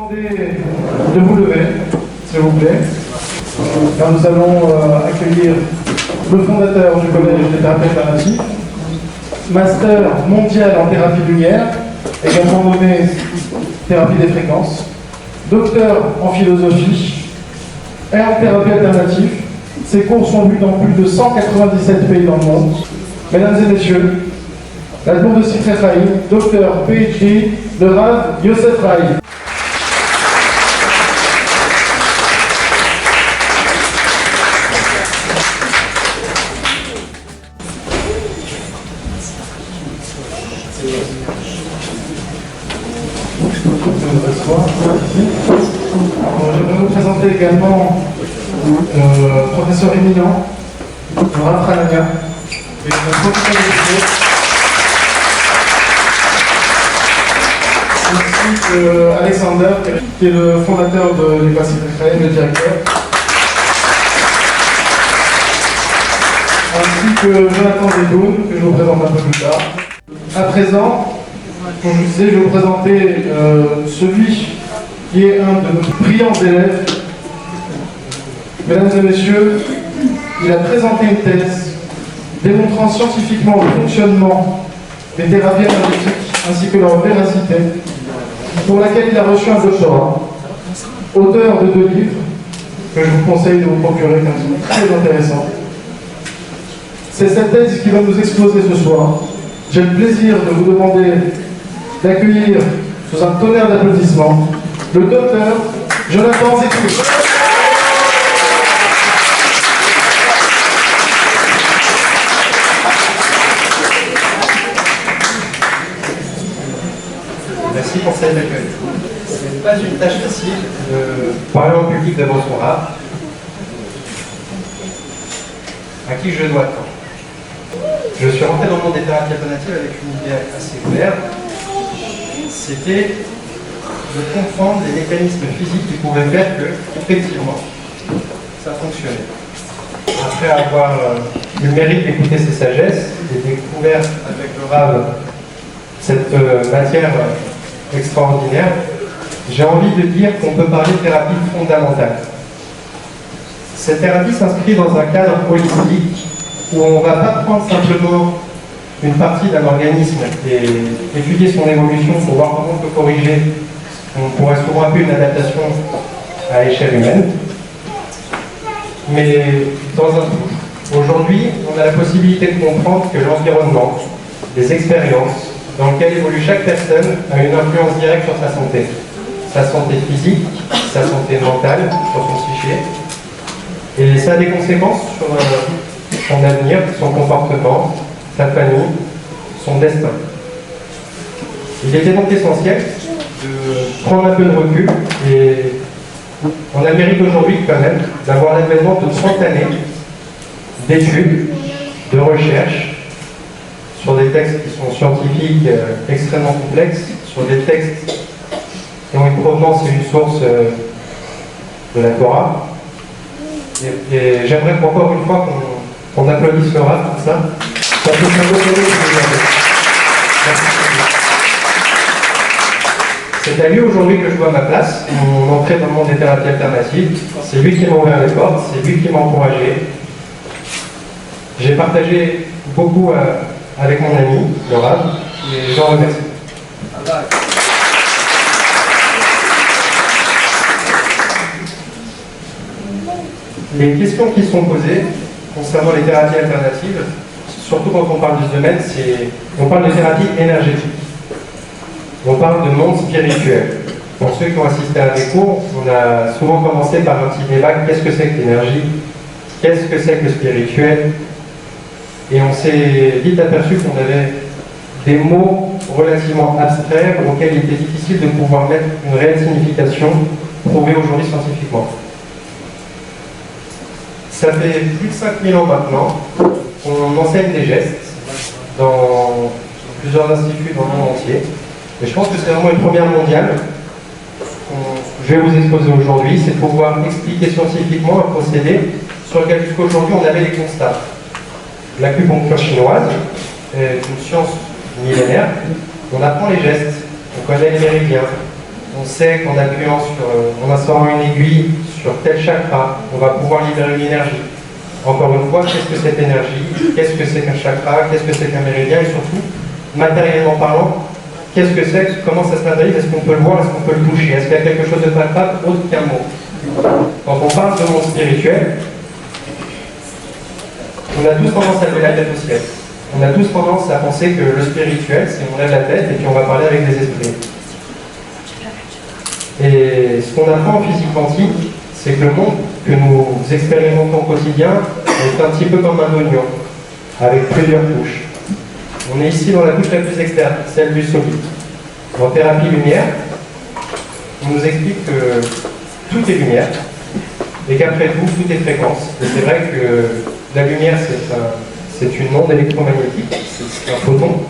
demander de vous lever, s'il vous plaît. Car nous allons accueillir le fondateur du Collège des thérapies alternatives, master mondial en thérapie lumière, également nommé thérapie des fréquences, docteur en philosophie et en thérapie alternative. Ses cours sont vus dans plus de 197 pays dans le monde. Mesdames et messieurs, la tour de Secret Raï, docteur PhD, le Rav Yosef Raï. Je vais vous présenter également le professeur éminent, le Rav Hanania, et le professeur de ainsi que Alexander, qui est le fondateur de l'École Secret, le directeur, ainsi que Jonathan Zetoun, que je vous présente un peu plus tard. À présent, comme je vous disais, je vais vous présenter celui qui est un de nos brillants élèves. Mesdames et messieurs, il a présenté une thèse démontrant scientifiquement le fonctionnement des thérapies énergétiques ainsi que leur véracité, pour laquelle il a reçu un doctorat, auteur de 2 livres que je vous conseille de vous procurer car ils sont très intéressants. C'est cette thèse qui va nous exposer ce soir. J'ai le plaisir de vous demander d'accueillir sous un tonnerre d'applaudissements le docteur Jonathan Zetoun. Merci pour cet accueil. Ce n'est pas une tâche facile de parler en public devant son rap. À qui je dois tant. Je suis rentré dans le monde des thérapies alternatives avec une idée assez claire. C'était de comprendre les mécanismes physiques qui pouvaient faire que, effectivement, ça fonctionnait. Après avoir eu le mérite d'écouter ses sagesses et découvert avec le Rav cette matière extraordinaire, j'ai envie de dire qu'on peut parler de thérapie fondamentale. Cette thérapie s'inscrit dans un cadre holistique où on ne va pas prendre simplement une partie d'un organisme et étudier son évolution pour voir comment on peut corriger. On pourrait souvent appeler une adaptation à l'échelle humaine. Mais dans un tout. Aujourd'hui, on a la possibilité de comprendre que l'environnement, les expériences dans lesquelles évolue chaque personne a une influence directe sur sa santé. Sa santé physique, sa santé mentale, sur son psyché. Et ça a des conséquences sur son avenir, son comportement, sa famille, son destin. Il était donc essentiel de prendre un peu de recul et on a le mérite aujourd'hui quand même d'avoir l'avènement de 30 années d'études, de recherche sur des textes qui sont scientifiques extrêmement complexes, sur des textes qui ont une provenance et une source de la Torah. Et j'aimerais encore une fois qu'on applaudisse le Rav pour ça. Ça peut C'est à lui aujourd'hui que je vois ma place, mon entrée dans le monde des thérapies alternatives. C'est lui qui m'a ouvert les portes, c'est lui qui m'a encouragé. J'ai partagé beaucoup avec mon ami, le Rav, et j'en remercie. Les questions qui sont posées concernant les thérapies alternatives, surtout quand on parle de ce domaine, on parle de thérapie énergétique. On parle de monde spirituel. Pour ceux qui ont assisté à des cours, on a souvent commencé par un petit débat, qu'est-ce que c'est que l'énergie? Qu'est-ce que c'est que le spirituel? Et on s'est vite aperçu qu'on avait des mots relativement abstraits auxquels il était difficile de pouvoir mettre une réelle signification prouvée aujourd'hui scientifiquement. Ça fait plus de 5000 ans maintenant qu'on enseigne des gestes dans plusieurs instituts dans le monde entier. Et je pense que c'est vraiment une première mondiale que je vais vous exposer aujourd'hui, c'est de pouvoir expliquer scientifiquement un procédé sur lequel jusqu'aujourd'hui on avait des constats. L'acupuncture chinoise est une science millénaire, on apprend les gestes, on connaît les méridiens, On sait qu'en appuyant en instaurant une aiguille sur tel chakra, on va pouvoir libérer une énergie. Encore une fois, qu'est-ce que cette énergie? Qu'est-ce que c'est qu'un chakra? Qu'est-ce que c'est qu'un méridien? Et surtout, matériellement parlant, qu'est-ce que c'est? Comment ça se matérialise? Est-ce qu'on peut le voir? Est-ce qu'on peut le toucher? Est-ce qu'il y a quelque chose de palpable autre qu'un mot? Quand on parle de monde spirituel, on a tous tendance à lever la tête au ciel. On a tous tendance à penser que le spirituel, c'est on lève la tête et puis on va parler avec des esprits. Et ce qu'on apprend en physique quantique, c'est que le monde que nous expérimentons au quotidien est un petit peu comme un oignon, avec plusieurs couches. On est ici dans la couche la plus externe, celle du solide. En thérapie lumière, on nous explique que tout est lumière, et qu'après tout est fréquence. Et c'est vrai que la lumière, c'est une onde électromagnétique, c'est un photon,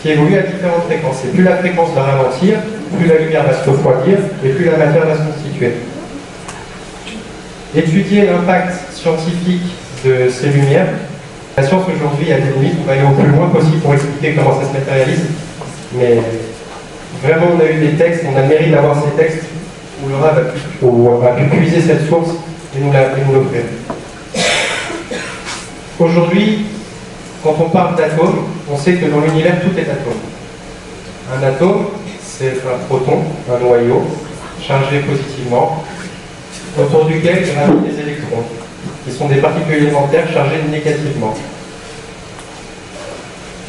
qui évolue à différentes fréquences. Et plus la fréquence va ralentir, plus la lumière va se refroidir, et plus la matière va se constituer. Étudier l'impact scientifique de ces lumières, la science aujourd'hui a des limites, on va aller au plus loin possible pour expliquer comment ça se matérialise, mais vraiment on a eu des textes, on a le mérite d'avoir ces textes où Laura a pu puiser cette source et nous l'offrir. Aujourd'hui, quand on parle d'atomes, on sait que dans l'univers tout est atome. Un atome, c'est un proton, un noyau, chargé positivement, autour duquel gravitent des électrons, qui sont des particules élémentaires chargées négativement.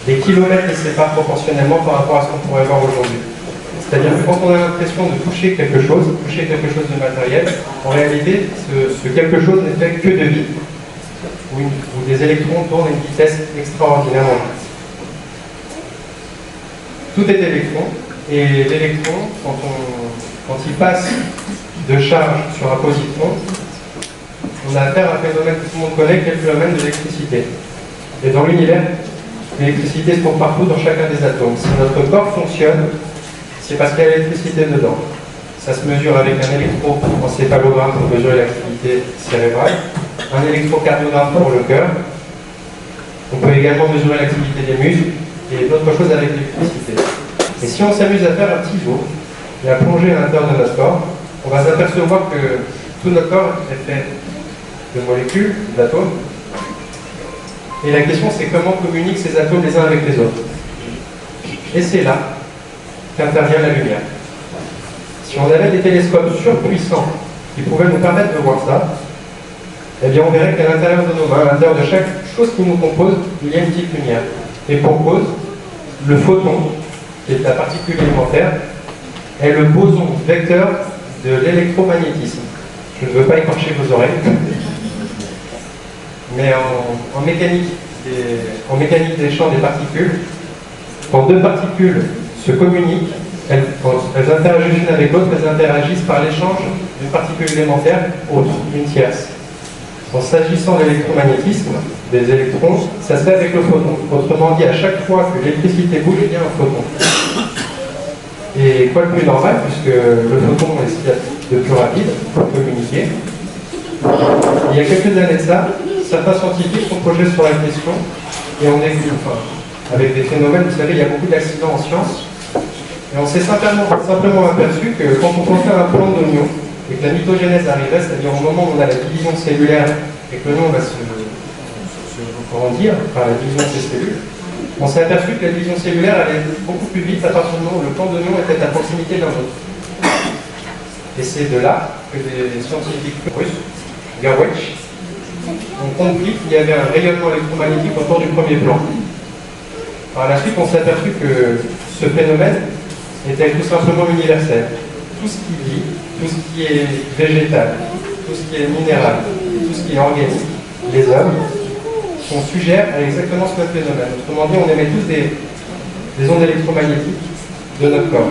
Des kilomètres les séparent proportionnellement par rapport à ce qu'on pourrait voir aujourd'hui. C'est-à-dire que quand on a l'impression de toucher quelque chose de matériel, en réalité, ce quelque chose n'est fait que de vide, où des électrons tournent à une vitesse extraordinairement vite. Tout est électron, et l'électron, quand il passe de charge sur un positron, on a affaire à un phénomène que tout le monde connaît, qui est le phénomène de l'électricité. Et dans l'univers, l'électricité se trouve partout dans chacun des atomes. Si notre corps fonctionne, c'est parce qu'il y a l'électricité dedans. Ça se mesure avec un électroencéphalogramme pour mesurer l'activité cérébrale, un électrocardiogramme pour le cœur. On peut également mesurer l'activité des muscles et d'autres choses avec l'électricité. Et si on s'amuse à faire un petit saut et à plonger à l'intérieur de notre corps, on va s'apercevoir que tout notre corps est fait de molécules, d'atomes. Et la question, c'est comment communiquent ces atomes les uns avec les autres. Et c'est là qu'intervient la lumière. Si on avait des télescopes surpuissants qui pouvaient nous permettre de voir ça, eh bien on verrait qu'à l'intérieur de nos mains, à l'intérieur de chaque chose qui nous compose, il y a une petite lumière. Et pour cause, le photon, qui est la particule élémentaire, est le boson vecteur de l'électromagnétisme. Je ne veux pas écorcher vos oreilles, mais en mécanique des champs des particules, quand deux particules se communiquent, quand elles interagissent l'une avec l'autre, elles interagissent par l'échange d'une particule élémentaire autre, une tierce. En s'agissant de l'électromagnétisme, des électrons, ça se fait avec le photon. Autrement dit, à chaque fois que l'électricité bouge, il y a un photon. Et quoi de plus normal, puisque le photon est ce qu'il y a de plus rapide pour communiquer. Il y a quelques années de ça, certains scientifiques sont projetés sur la question, et on est avec des phénomènes, vous savez, il y a beaucoup d'accidents en sciences, et on s'est simplement aperçu que quand on pensait à un plan d'oignon, et que la mitogénèse arrivait, c'est-à-dire au moment où on a la division cellulaire, et que l'oignon va se grandir, par la division de ses cellules, on s'est aperçu que la division cellulaire allait beaucoup plus vite à partir du moment où le plan d'oignon était à proximité d'un autre. Et c'est de là que des scientifiques russes, Garwech, ont compris qu'il y avait un rayonnement électromagnétique autour du premier plan. Par la suite, on s'est aperçu que ce phénomène était tout simplement universel. Tout ce qui vit, tout ce qui est végétal, tout ce qui est minéral, tout ce qui est organique, les hommes, sont sujets à exactement ce même phénomène. Autrement dit, on émet tous des ondes électromagnétiques de notre corps.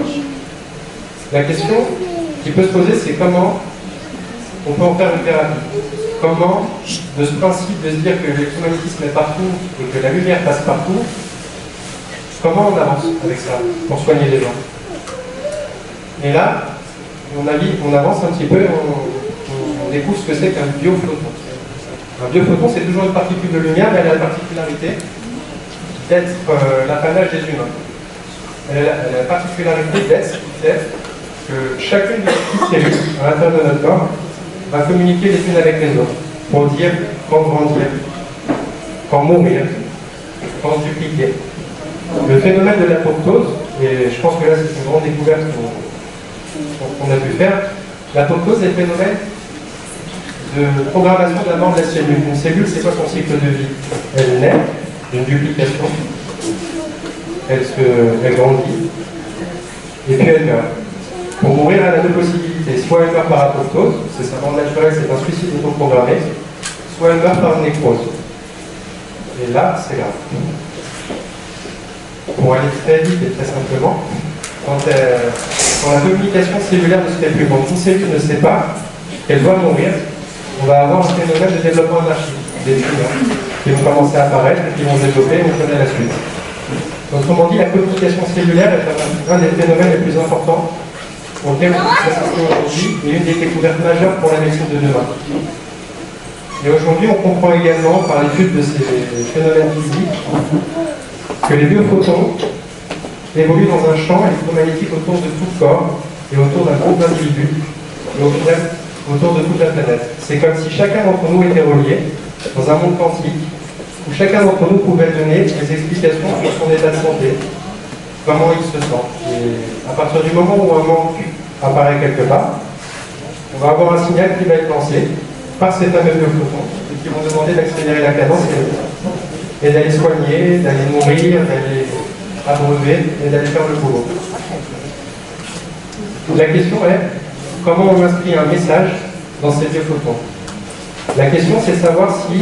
La question qui peut se poser, c'est comment on peut en faire une thérapie. Comment, de ce principe de se dire que l'électromagnétisme est partout et que la lumière passe partout, comment on avance avec ça pour soigner les gens? Et là, on avance un petit peu, on découvre ce que c'est qu'un biophoton. Un biophoton, c'est toujours une particule de lumière, mais elle a la particularité d'être l'apanage des humains. Elle a la particularité d'être ce qui fait que chacune des petites cellules à l'intérieur de notre corps va communiquer les unes avec les autres pour dire quand grandir, quand mourir, quand se dupliquer. Le phénomène de l'apoptose, et je pense que là c'est une grande découverte qu'on a pu faire, l'apoptose est le phénomène de programmation de la mort de la cellule. Une cellule, c'est quoi son cycle de vie? Elle naît d'une duplication, elle grandit, et puis elle meurt. Pour mourir, elle a deux possibilités. Soit elle meurt par apoptose, c'est sa mort naturelle, c'est un suicide autoprogrammé, soit elle meurt par nécrose. Et là, c'est grave. Pour aller très vite et très simplement, quand la communication cellulaire ne se fait plus, quand une cellule ne sait pas qu'elle doit mourir, on va avoir un phénomène de développement anarchique, des tumeurs qui vont commencer à apparaître et qui vont se développer, et on connaît la suite. Autrement dit, la communication cellulaire est un des phénomènes les plus importants pour lequel on peut s'assister aujourd'hui et une des découvertes majeures pour la médecine de demain. Et aujourd'hui, on comprend également, par l'étude de ces phénomènes physiques, que les biophotons évoluent dans un champ électromagnétique autour de tout le corps et autour d'un groupe d'individus et au final autour de toute la planète. C'est comme si chacun d'entre nous était relié dans un monde quantique où chacun d'entre nous pouvait donner des explications sur son état de santé, comment il se sent. Et à partir du moment où un manque apparaît quelque part, on va avoir un signal qui va être lancé par ces fameux biophotons et qui vont demander d'accélérer la cadence et d'aller soigner, d'aller nourrir, d'aller abreuver et d'aller faire le boulot. La question est, comment on inscrit un message dans ces biophotons? La question, c'est de savoir si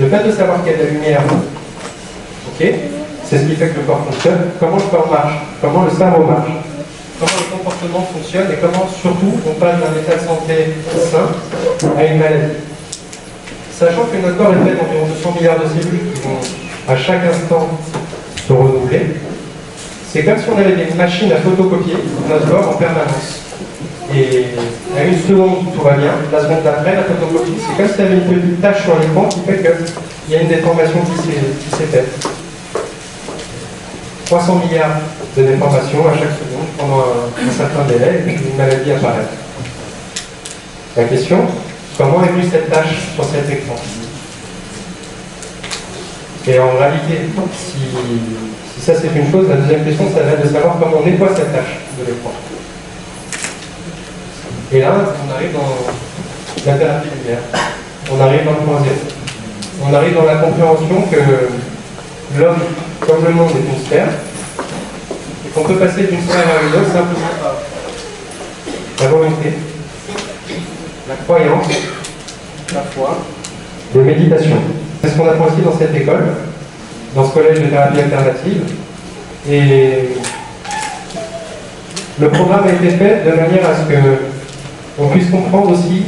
le fait de savoir qu'il y a de la lumière, ok, c'est ce qui fait que le corps fonctionne, comment le corps marche, comment le cerveau marche, comment le comportement fonctionne et comment surtout on passe d'un état de santé sain à une maladie. Sachant que notre corps est fait d'environ 200 milliards de cellules qui vont à chaque instant se renouveler, c'est comme si on avait des machines à photocopier notre corps en permanence. Et à une seconde, tout va bien. La seconde d'après, la photocopie, c'est comme s'il y avait une petite tache sur l'écran qui fait qu'il y a une déformation qui s'est faite. 300 milliards de déformations à chaque seconde pendant un certain délai, et puis une maladie apparaît. La question, comment est venue cette tache sur cet écran? Et en réalité, si ça c'est une chose, la deuxième question, ça va être de savoir comment on nettoie cette tache de l'écran. Et là, on arrive dans la thérapie lumière. On arrive dans le troisième. On arrive dans la compréhension que l'homme, comme le monde, est une sphère, et qu'on peut passer d'une sphère à une autre simplement par la volonté, la croyance, la foi, les méditations. C'est ce qu'on apprend aussi dans cette école, dans ce collège de thérapie alternative. Et le programme a été fait de manière à ce que on puisse comprendre aussi,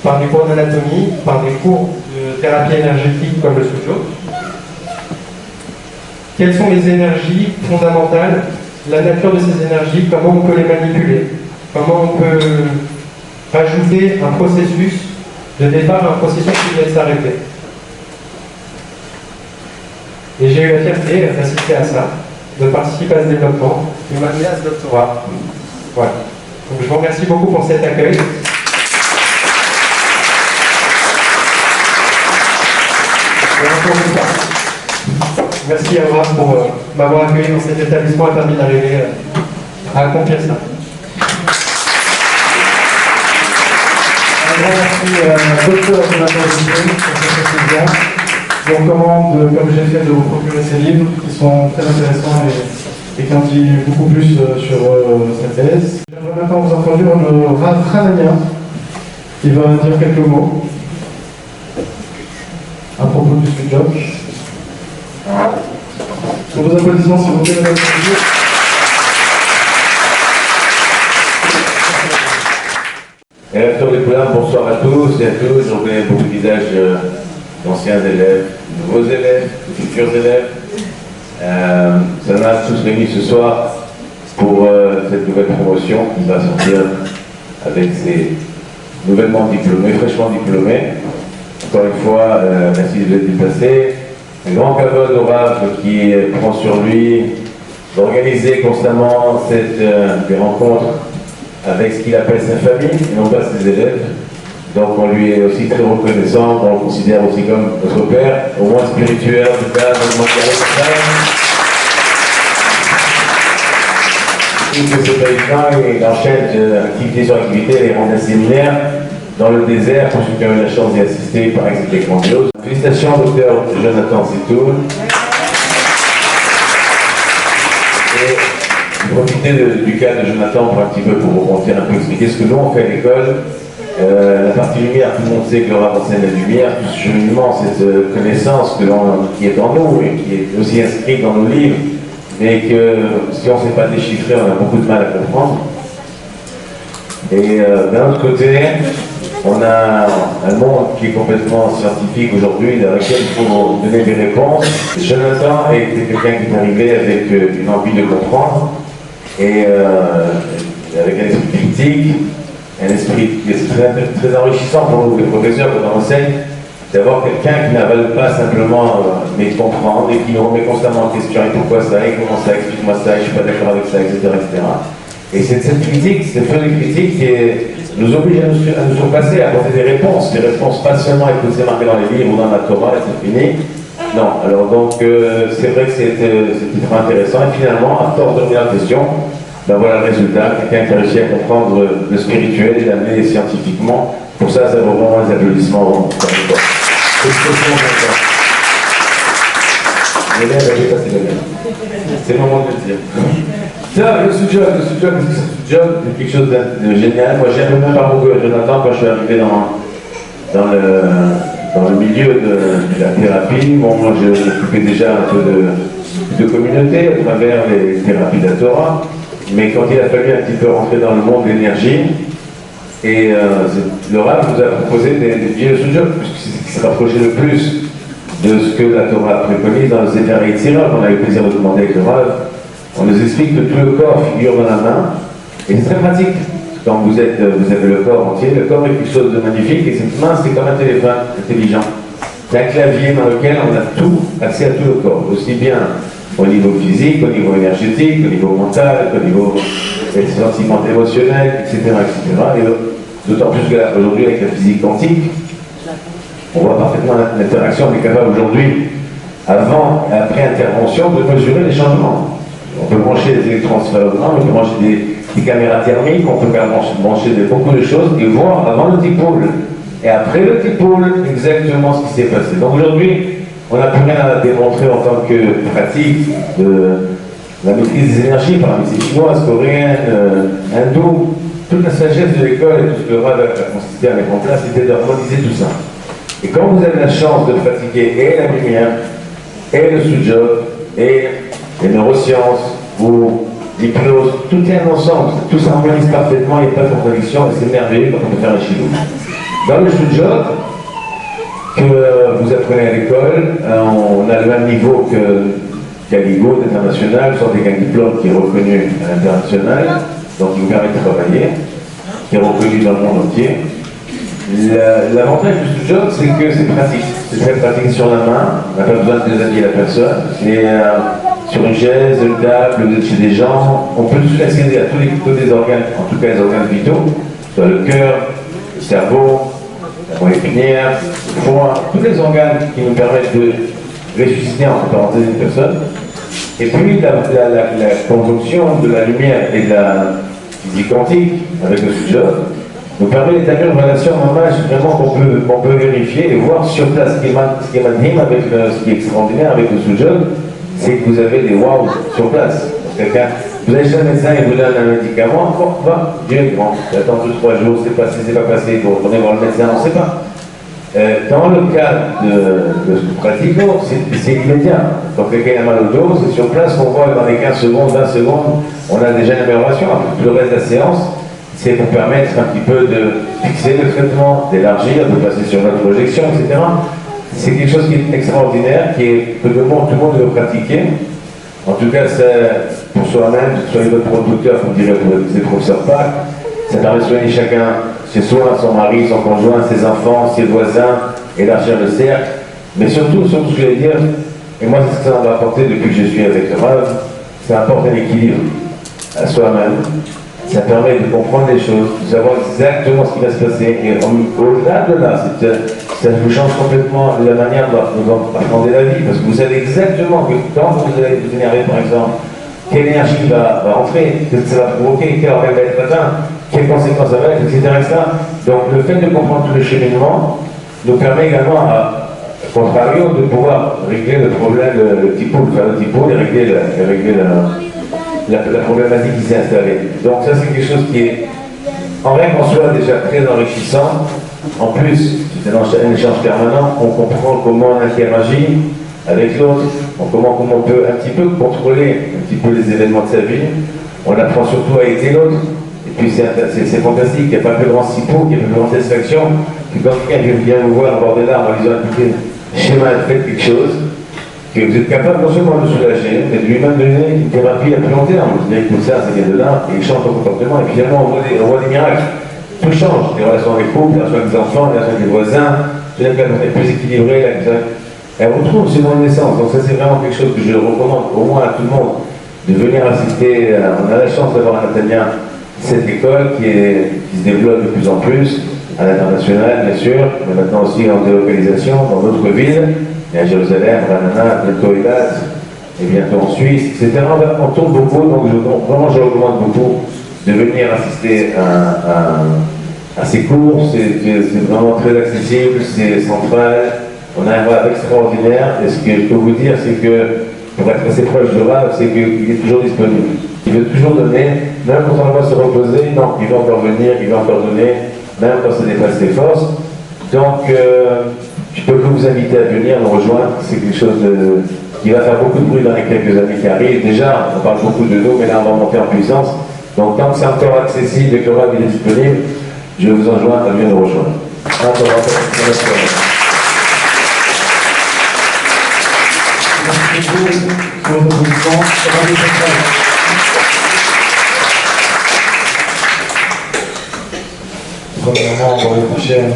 par des cours d'anatomie, par des cours de thérapie énergétique comme le Sujo, quelles sont les énergies fondamentales, la nature de ces énergies, comment on peut les manipuler, comment on peut rajouter un processus de départ à un processus qui vient de s'arrêter. Et j'ai eu la fierté d'assister à ça, de participer à ce développement, qui m'a amené à ce doctorat. Voilà. Donc je vous remercie beaucoup pour cet accueil. Merci à Aura pour m'avoir accueilli dans cet établissement et permis d'arriver à accomplir ça. Un grand merci docteur Jonathan Dupuis pour cette précision. Je vous recommande, comme j'ai fait, de vous procurer ces livres qui sont très intéressants et qui en disent beaucoup plus sur cette thèse. J'aimerais maintenant vous introduire le Rav Hanania qui va dire quelques mots à propos du Sujo. Pour vos applaudissements, s'il vous plaît, mesdames et messieurs. Bonsoir à tous et à toutes. Je reconnais beaucoup de visages d'anciens élèves, de nouveaux élèves, de futurs élèves. Ça nous a tous réunis ce soir pour cette nouvelle promotion qui va sortir avec ces nouvellement diplômés, fraîchement diplômés. Encore une fois, merci de vous déplacer. Un grand kavod au Rav qui prend sur lui d'organiser constamment des rencontres avec ce qu'il appelle sa famille et non pas ses élèves. Donc on lui est aussi très reconnaissant, on le considère aussi comme notre père, au moins spirituel, en tout cas, que c'est pas évident, il enchaîne activité sur activité, il rend des séminaires dans le désert, pour ceux qui ont eu la chance d'y assister, il paraît que c'était grandiose. Félicitations, docteur Jonathan Sitoun. Et profitez du cas de Jonathan pour un petit peu pour remonter un peu, expliquer ce que nous on fait à l'école. La partie lumière, tout le monde sait que le rap enseigne la lumière, tout ce cheminement, cette connaissance qui est en nous et qui est aussi inscrite dans nos livres, mais que si on ne sait pas déchiffrer, on a beaucoup de mal à comprendre. Et d'un autre côté, on a un monde qui est complètement scientifique aujourd'hui, dans lequel il faut donner des réponses. Jonathan était quelqu'un qui est arrivé avec une envie de comprendre et avec un esprit critique, un esprit qui est très enrichissant pour nous, les professeurs, quand on enseigne, d'avoir quelqu'un qui n'avale pas simplement mais comprendre et qui nous remet constamment en question et pourquoi ça, et comment ça, explique-moi ça, et je ne suis pas d'accord avec ça, etc. etc. Et c'est cette critique, cette feuille de critique qui nous oblige à nous surpasser, à apporter des réponses pas seulement écouter c'est marqué dans les livres ou dans la Torah et c'est fini. Non, alors donc c'est vrai que c'était très intéressant et finalement, à force de revenir en question, ben voilà le résultat, quelqu'un qui a réussi à comprendre le spirituel et l'amener scientifiquement. Pour ça, ça vaut vraiment les applaudissements. C'est le moment de le dire. Ça, le sous-job, qu'est-ce que c'est sous-job? C'est quelque chose de génial. Moi, j'ai même pas beaucoup Jonathan quand je suis arrivé dans le milieu de la thérapie. Bon, moi, je m'occupais déjà un peu de communauté à travers les thérapies de la Torah. Mais quand il a fallu un petit peu rentrer dans le monde de l'énergie, et le Rav nous a proposé des billets de sous-job, puisque c'est ce qui se rapprochait le plus de ce que la Torah préconise dans le Sefer Yetzirah, qu'on a eu le plaisir de demander avec le Rav. On nous explique que tout le corps figure dans la main, et c'est très pratique. Quand vous avez le corps entier, le corps est quelque chose de magnifique, et cette main, c'est comme un téléphone intelligent. C'est un clavier dans lequel on a tout, accès à tout le corps, aussi bien au niveau physique, au niveau énergétique, au niveau mental, au niveau des sentiments émotionnels, etc. etc. Et d'autant plus qu'aujourd'hui, avec la physique quantique, on voit parfaitement l'interaction. On est capable aujourd'hui, avant et après intervention, de mesurer les changements. On peut brancher des électroencéphalogrammes, on peut brancher des caméras thermiques, on peut brancher beaucoup de choses et voir avant le dipôle et après le dipôle exactement ce qui s'est passé. Donc aujourd'hui, on n'a plus rien à démontrer en tant que pratique de la maîtrise des énergies par la médecine chinoise, coréenne, hindoue. Toute la sagesse de l'école et tout ce que le Rav a consisté à mettre en place, c'était d'harmoniser tout ça. Et quand vous avez la chance de pratiquer et la lumière, et le sous-job, et les neurosciences, ou l'hypnose, tout est un ensemble, tout s'harmonise parfaitement, il n'y a pas de contradiction, et c'est merveilleux quand on peut faire un chilou. Dans le sous-job, que vous apprenez à l'école, on a le même niveau qu'à l'IGO international, soit avec un diplôme qui est reconnu à l'international, donc qui vous permet de travailler, qui est reconnu dans le monde entier. L'avantage du sous-job, c'est que c'est pratique. C'est très pratique sur la main, on n'a pas besoin de déshabiller la personne. C'est sur une chaise, une table, vous êtes chez des gens, on peut tout accéder à tous les organes, en tout cas les organes vitaux, soit le cœur, le cerveau, la moelle épinière, le foie, tous les organes qui nous permettent de ressusciter en parenthèse une personne. Et puis la conjonction de la lumière et de la physique quantique avec le sous-job nous permet d'établir une relation normale vraiment qu'on peut vérifier et voir sur place. Ce qui est magnifique avec ce qui est extraordinaire avec le sous-job, c'est que vous avez des wow sur place. Vous allez chez un médecin et vous donne un médicament, Dieu est grand, j'attends 2-3 jours, c'est passé, c'est pas passé, vous retournez voir le médecin, on ne sait pas. Dans le cas de ce pratico, c'est immédiat. Quand quelqu'un a mal au dos, c'est sur place qu'on voit dans les 15 secondes, 20 secondes, on a déjà une amélioration. Tout le reste de la séance, c'est pour permettre un petit peu de fixer le traitement, d'élargir, de passer sur notre projection, etc. C'est quelque chose qui est extraordinaire, que tout le monde veut pratiquer. En tout cas, pour soi-même, soyez votre producteur, comme dirait le professeur Pac, ça permet de soigner chacun chez soi, son mari, son conjoint, ses enfants, ses voisins, élargir le cercle. Mais surtout ce que je voulais dire, et moi c'est ce que ça m'a apporté depuis que je suis avec le Rav, ça apporte un équilibre à soi-même, ça permet de comprendre les choses, de savoir exactement ce qui va se passer. Et au-delà de là, ça vous change complètement la manière dont vous apprenez la vie, parce que vous savez exactement que quand vous allez vous énerver, par exemple, quelle énergie va entrer, qu'est-ce que ça va provoquer, quelle oreille va être atteinte, quelles conséquences ça va être, etc., etc. Donc le fait de comprendre tout le cheminement nous permet également, à contrario, de pouvoir régler le problème, le typo, et régler la problématique qui s'est installée. Donc ça, c'est quelque chose qui est, en rien qu'en soi, déjà très enrichissant. En plus, c'est un échange permanent, on comprend comment on interagit avec l'autre, comment on peut un petit peu contrôler un petit peu les événements de sa vie. On apprend surtout à aider l'autre. Et puis c'est fantastique, il n'y a pas plus grand sipo, il n'y a plus grande satisfaction que quand quelqu'un vient vous voir au bord des larmes en disant écoutez, schéma, faites quelque chose, que vous êtes capable non seulement de le soulager, mais de lui-même donner une thérapie à plus long terme. Vous dites écoute ça vient de là, et il change ton comportement, et puis finalement on voit des miracles. Tout change, les relations avec les couples, les relations avec les enfants, les relations avec les voisins, la personne est plus équilibrée, elle retrouve ses bonnes naissances. Donc ça c'est vraiment quelque chose que je recommande au moins à tout le monde, de venir assister. On a la chance d'avoir à Natania cette école qui se développe de plus en plus, à l'international bien sûr, mais maintenant aussi en délocalisation dans d'autres villes, et à Jérusalem, Ranana, bientôt Eilat, et bientôt en Suisse, etc. On tourne beaucoup, donc vraiment je recommande beaucoup de venir assister à ces cours. C'est vraiment très accessible, c'est central, on a un Rav extraordinaire, et ce que je peux vous dire, c'est que, pour être assez proche de Rav, c'est qu'il est toujours disponible. Il veut toujours donner, même quand on va se reposer, non, il va encore venir, il va encore donner, même quand ça dépasse ses forces. Donc, je peux que vous inviter à venir nous rejoindre. C'est quelque chose qui va faire beaucoup de bruit dans les quelques années qui arrivent. Déjà, on parle beaucoup de nous, mais là, on va monter en puissance. Donc, tant que c'est encore accessible et que le Rav est disponible, je vous enjoins à venir nous rejoindre. Merci beaucoup pour votre présence. Premièrement, Baruch Hashem,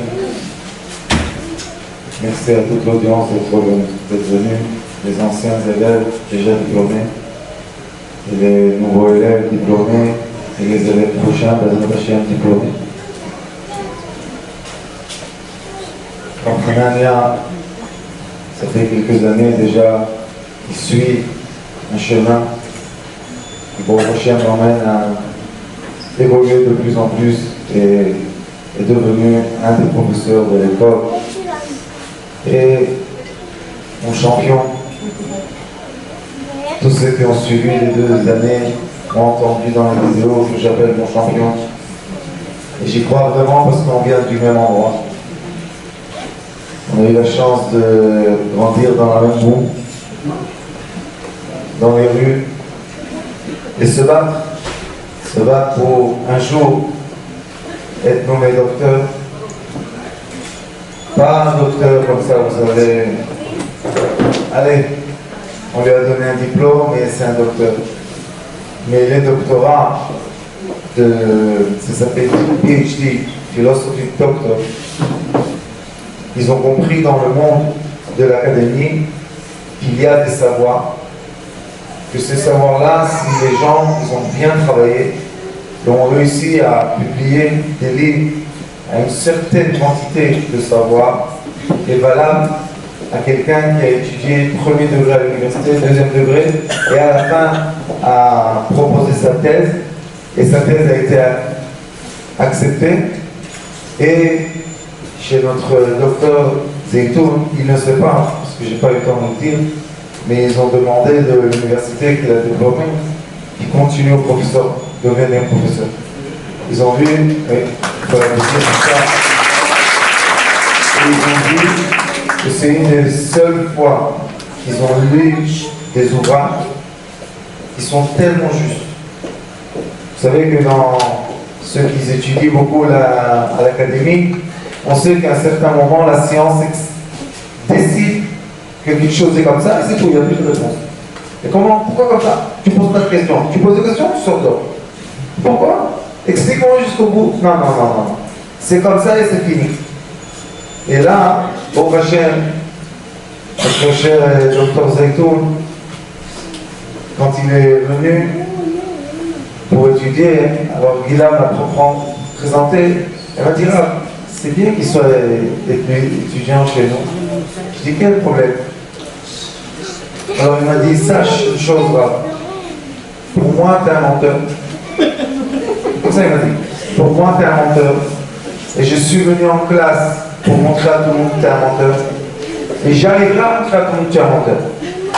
merci à toute l'audience d'être venue, les anciens élèves déjà diplômés, et les nouveaux élèves diplômés, et les élèves prochains, Baruch Hashem diplômés. Donc, Hanania, ça fait quelques années déjà qu'il suit un chemin qui, Baruch Hashem, l'emmène à évoluer de plus en plus et est devenu un des professeurs de l'école et mon champion. Tous ceux qui ont suivi les 2 années ont entendu dans la vidéo que j'appelle mon champion, et j'y crois vraiment parce qu'on vient du même endroit. On a eu la chance de grandir dans la même boue, dans les rues, et se battre pour un jour être nommé docteur. Pas un docteur comme ça, vous savez. Allez, on lui a donné un diplôme et c'est un docteur. Mais les doctorats, ça s'appelle PhD, Philosophy Doctor. Ils ont compris dans le monde de l'académie qu'il y a des savoirs, que ces savoirs-là, si les gens ils ont bien travaillé, et ont réussi à publier des livres à une certaine quantité de savoir, est valable à quelqu'un qui a étudié premier degré à l'université, deuxième degré, et à la fin a proposé sa thèse, et sa thèse a été acceptée. Et chez notre docteur Zeytoun, il ne sait pas, parce que je n'ai pas eu le temps de le dire, mais ils ont demandé de l'université qu'il a diplômé, qu'il continue au professeur, devenir professeur. Ils ont vu, et ils ont vu que c'est une des seules fois qu'ils ont lu des ouvrages qui sont tellement justes. Vous savez que dans ceux qui étudient beaucoup à l'académie, on sait qu'à un certain moment, la science décide que quelque chose est comme ça, et c'est tout, il n'y a plus de réponse. Et comment, pourquoi comme ça? Tu poses pas de questions. Tu poses des questions, tu sors dehors. Pourquoi? Explique-moi jusqu'au bout. Non. C'est comme ça et c'est fini. Et là, au Hachem, notre cher Dr Zeytoun, quand il est venu pour étudier. Alors Gila m'a présenté. Elle m'a dit, ah, c'est bien qu'il soit étudiant chez nous. Je dis, quel problème? Alors il m'a dit, sache une chose, Rav. Pour moi, t'es un menteur. Comme ça, il m'a dit, pour moi, t'es un menteur. Et je suis venu en classe pour montrer à tout le monde que t'es un menteur. Et j'arriverai à montrer à tout le monde que tu es un menteur.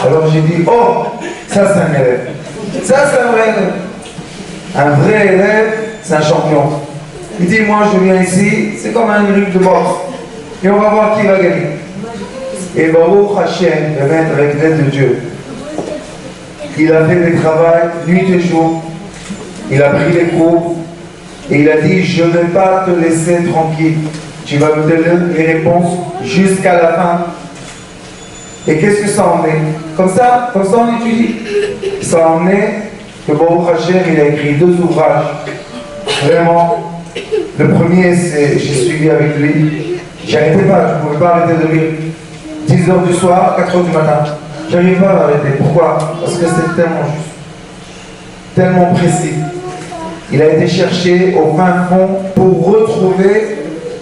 Alors j'ai dit, oh, ça c'est un élève. Ça c'est un vrai élève. Un vrai élève, c'est un champion. Il dit, moi je viens ici, c'est comme un truc de boxe. Et on va voir qui va gagner. Et Baruch Hashem, le maître avec l'aide de Dieu, il a fait des travaux nuit et jour. Il a pris les cours. Et il a dit, je ne vais pas te laisser tranquille. Tu vas me donner les réponses jusqu'à la fin. Et qu'est-ce que ça en est? Comme ça on étudie. Ça en est que Baruch Hashem, il a écrit 2 ouvrages. Vraiment. Le premier, c'est, j'ai suivi avec lui. J'arrêtais pas, je ne pouvais pas arrêter de lire. 10h du soir, 4h du matin. J'arrivais pas à arrêter. Pourquoi? Parce que c'est tellement juste. Tellement précis. Il a été cherché au fin fond pour retrouver,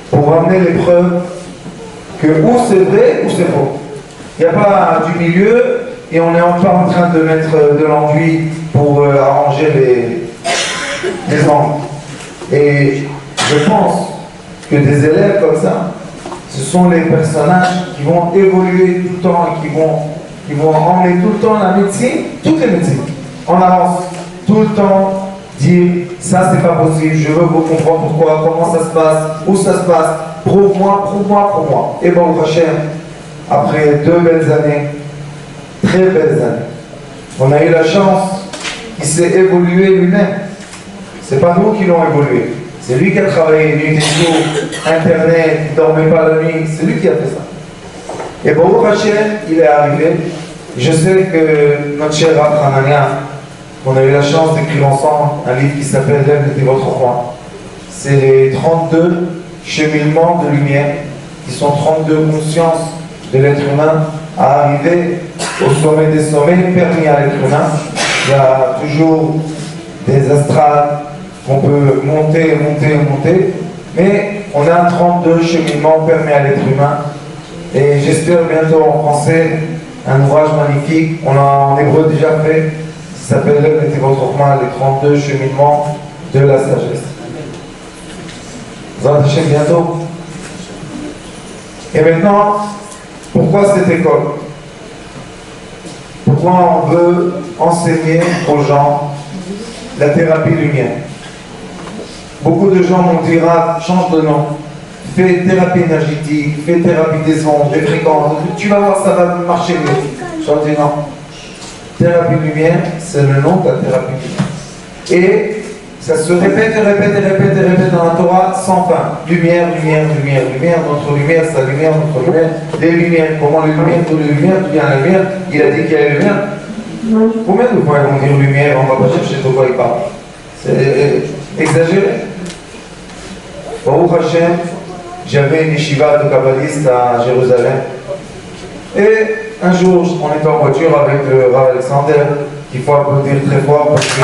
pour ramener les preuves que ou c'est vrai ou c'est faux. Il n'y a pas du milieu et on n'est pas en train de mettre de l'enduit pour arranger les angles. Et je pense que des élèves comme ça, ce sont les personnages qui vont évoluer tout le temps et qui vont emmener tout le temps la médecine, toutes les médecines, en avance, tout le temps dire ça c'est pas possible, je veux vous comprendre pourquoi, comment ça se passe, où ça se passe, prouve-moi, prouve-moi, prouve-moi. Et bon, Hachem, après 2 belles années, très belles années, on a eu la chance qu'il s'est évolué lui-même. C'est pas nous qui l'ont évolué. C'est lui qui a travaillé nuit et jour, Internet, il ne dormait pas la nuit, c'est lui qui a fait ça. Et Baruch Hashem, il est arrivé. Je sais que notre cher Rav Hanania, on a eu la chance d'écrire ensemble un livre qui s'appelle Lève de votre roi. C'est les 32 cheminements de lumière, qui sont 32 consciences de l'être humain à arriver au sommet des sommets permis à l'être humain. Il y a toujours des astrales qu'on peut monter, mais on a 32 cheminements permis à l'être humain. Et j'espère bientôt en français un ouvrage magnifique, on l'a en hébreu déjà fait, qui s'appelle Lève de votre roi, les 32 cheminements de la sagesse. Zat Hashem bientôt. Et maintenant, pourquoi cette école? Pourquoi on veut enseigner aux gens la thérapie lumière? Beaucoup de gens m'ont dit, change de nom, fais thérapie énergétique, fais thérapie des ondes, des fréquences, tu vas voir, ça va marcher mieux. Je leur dis non. Thérapie lumière, c'est le nom de la thérapie lumière. Et ça se répète dans la Torah sans fin. Lumière, lumière, lumière, lumière, notre lumière, sa lumière, notre lumière, les lumières, comment les lumières, toutes les lumières, d'où vient la lumière, il a dit qu'il y a la lumière. Combien de fois ils vont dire lumière, on va pas chercher de quoi il parle? C'est exagéré. Baruch Hashem, j'avais une yeshiva de kabbaliste à Jérusalem. Et un jour, on était en voiture avec le Rav Alexander, qu'il faut applaudir très fort parce que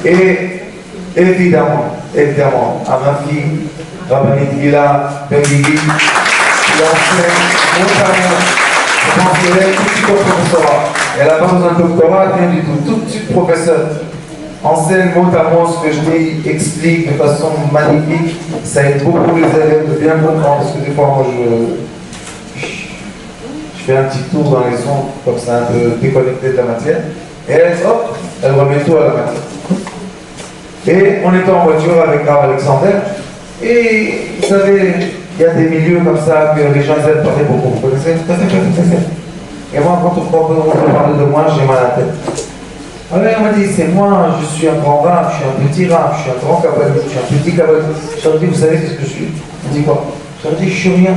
c'est et évidemment, à ma fille, Rabbanit Gila Ben Gigi, qui enseigne notamment, je pense qu'elle est tout de suite au professorat. Elle n'a pas besoin de doctorat, rien du tout de suite professeur. Enseigne mot à mot ce que je dis, explique de façon magnifique. Ça aide beaucoup les élèves de bien comprendre, parce que des fois, moi, je fais un petit tour dans les sons, comme ça, un peu déconnecté de la matière. Et elle, hop, elle remet tout à la matière. Et on était en voiture avec Rav Alexander. Et vous savez, il y a des milieux comme ça que les gens aiment parler beaucoup. Vous connaissez? Et moi, quand on parle de moi, j'ai mal à la tête. Alors elle m'a dit, c'est moi, je suis un grand rap, je suis un petit rap, je suis un grand kabbaliste, je suis un petit kabbaliste. Je leur dis, vous savez ce que je suis? Elle dit quoi? Je leur dis, je suis rien.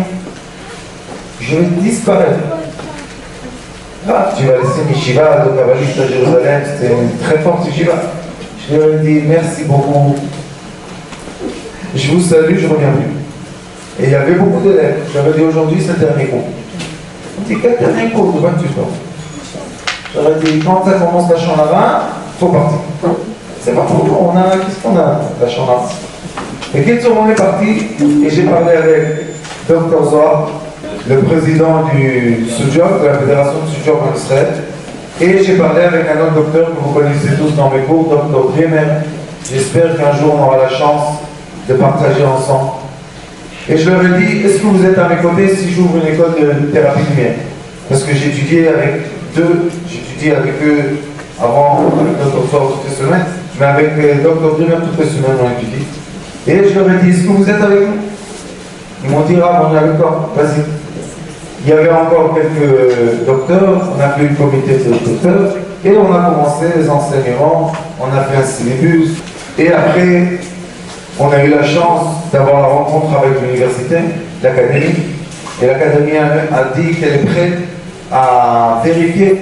Je vais disparaître. Ah, tu vas laisser une yeshiva de kabbaliste à Jérusalem, c'était une très forte yeshiva. Je leur ai dit, merci beaucoup. Je vous salue, je ne reviens plus. Et il y avait beaucoup d'élèves. J'avais dit, aujourd'hui, c'est le dernier cours. On dit, quel dernier cours de 28 ans? J'aurais dit, quand ça commence la chambre à vin, faut partir. C'est pas trop, qu'est-ce qu'on a, la chambre à vin? Et qu'est-ce qu'on est parti, et j'ai parlé avec Dr. Zohar, le président du Soudjob, de la Fédération de Soudjob en Israël, et j'ai parlé avec un autre docteur que vous connaissez tous dans mes cours, Dr. Bremer. J'espère qu'un jour on aura la chance de partager ensemble. Et je leur ai dit, est-ce que vous êtes à mes côtés si j'ouvre une école de thérapie lumière? Parce que j'ai étudié avec eux avant, avec Dr. Zohar toutes les semaines, mais avec Dr. Bremer toutes les semaines on étudie. Et je leur ai dit, est-ce que vous êtes avec nous? Ils m'ont dit, ah, on est avec toi, vas-y. Il y avait encore quelques docteurs, on a fait une comité de docteurs, et on a commencé les enseignements, on a fait un syllabus, et après, on a eu la chance d'avoir la rencontre avec l'université, l'académie, et l'académie a dit qu'elle est prête à vérifier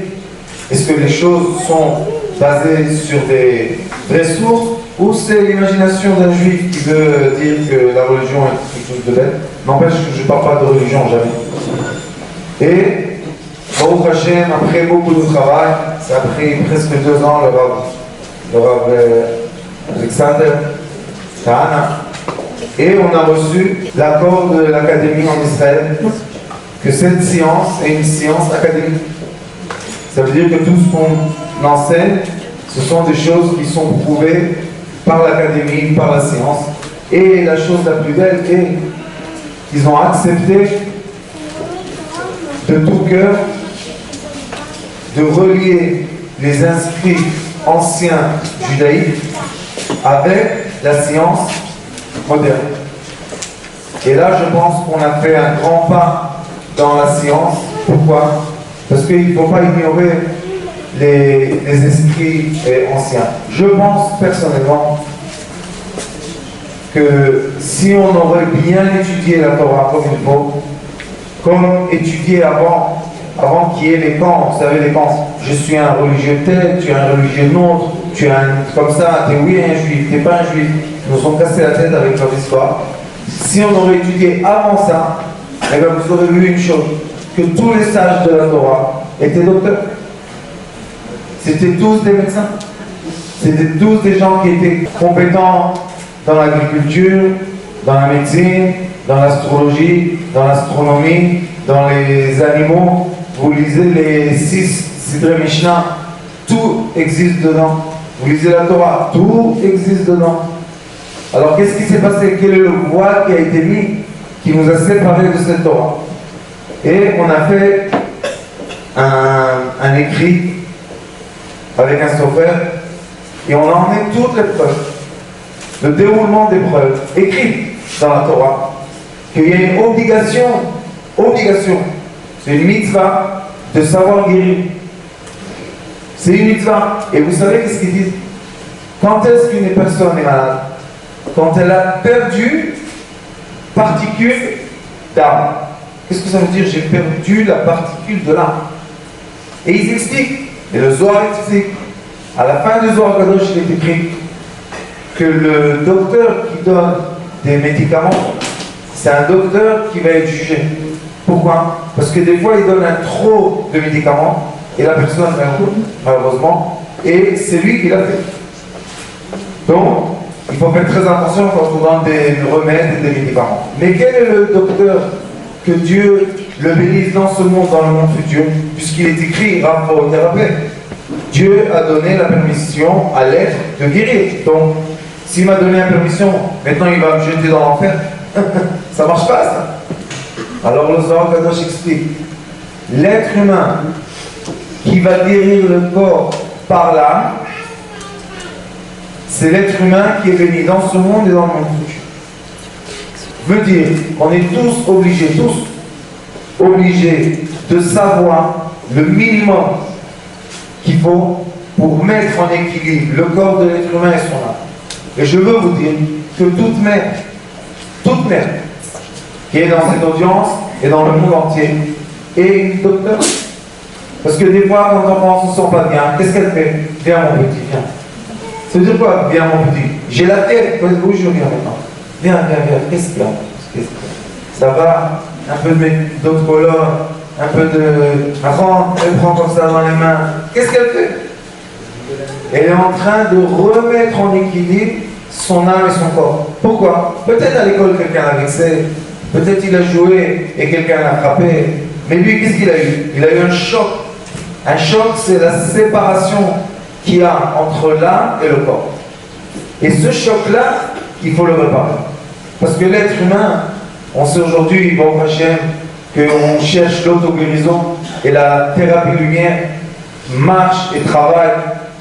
est-ce que les choses sont basées sur des vraies sources, ou c'est l'imagination d'un juif qui veut dire que la religion est quelque chose de bête. N'empêche que je ne parle pas de religion, jamais. Et, Baruch Hashem, après beaucoup de travail, ça a pris presque 2 ans, le Rav Alexander Kahana, et on a reçu l'accord de l'Académie en Israël que cette science est une science académique. Ça veut dire que tout ce qu'on enseigne, ce sont des choses qui sont prouvées par l'Académie, par la science. Et la chose la plus belle est qu'ils ont accepté de tout cœur de relier les inscrits anciens judaïques avec la science moderne. Et là, je pense qu'on a fait un grand pas dans la science. Pourquoi? Parce qu'il ne faut pas ignorer les esprits anciens. Je pense personnellement que si on aurait bien étudié la Torah comme il faut, comme étudié avant qu'il y ait les camps, vous savez les camps, je suis un religieux tel, tu es un religieux nôtre, tu es un comme ça, tu es oui un juif, tu n'es pas un juif, ils nous sont cassés la tête avec leur histoire. Si on aurait étudié avant ça, eh bien vous aurez vu une chose, que tous les sages de la Torah étaient docteurs. C'était tous des médecins. C'était tous des gens qui étaient compétents dans l'agriculture, dans la médecine, dans l'astrologie, dans l'astronomie, dans les animaux. Vous lisez les 6 Sidrei Mishnah, tout existe dedans. Vous lisez la Torah, tout existe dedans. Alors qu'est-ce qui s'est passé? Quel est le voile qui a été mis, qui nous a séparés de cette Torah? Et on a fait un écrit avec un software, et on a emmené toutes les preuves, le déroulement des preuves écrites dans la Torah, qu'il y a une obligation, c'est une mitzvah de savoir guérir. C'est une mitzvah. Et vous savez qu'est-ce qu'ils disent? Quand est-ce qu'une personne est malade? Quand elle a perdu particule d'âme. Qu'est-ce que ça veut dire? J'ai perdu la particule de l'âme. Et ils expliquent, et le Zohar explique, à la fin du Zohar Kadosh, il est écrit que le docteur qui donne des médicaments, c'est un docteur qui va être jugé. Pourquoi? Parce que des fois, il donne un trop de médicaments, et la personne meurt, malheureusement, et c'est lui qui l'a fait. Donc, il faut faire très attention quand on donne des remèdes et des médicaments. Mais quel est le docteur que Dieu le bénisse dans ce monde, dans le monde futur, puisqu'il est écrit rapport au thérapeute. Dieu a donné la permission à l'être de guérir. Donc, s'il m'a donné la permission, maintenant il va me jeter dans l'enfer. Ça marche pas, ça. Alors le Zohar Kadosh explique, l'être humain qui va guérir le corps par l'âme, c'est l'être humain qui est béni dans ce monde et dans le monde futur. Veut dire qu'on est tous obligés de savoir le minimum qu'il faut pour mettre en équilibre le corps de l'être humain et son âme. Et je veux vous dire que toute mère qui est dans cette audience et dans le monde entier est une docteur. Parce que des fois, quand on ne se sent pas bien, qu'est-ce qu'elle fait? Viens mon petit, viens. Ça veut dire quoi? Viens mon petit. J'ai la tête, où je viens maintenant? Viens, qu'est-ce qu'il y a? Ça va? Un peu de d'autres colonnes, un peu de rente, elle prend comme ça dans les mains. Qu'est-ce qu'elle fait? Elle est en train de remettre en équilibre son âme et son corps. Pourquoi? Peut-être à l'école quelqu'un l'a vexé, peut-être il a joué et quelqu'un l'a frappé, mais lui qu'est-ce qu'il a eu? Il a eu un choc. Un choc, c'est la séparation qu'il y a entre l'âme et le corps. Et ce choc-là, il faut le réparer. Parce que l'être humain, on sait aujourd'hui, bon Hachem, qu'on cherche l'auto-guérison et la thérapie lumière marche et travaille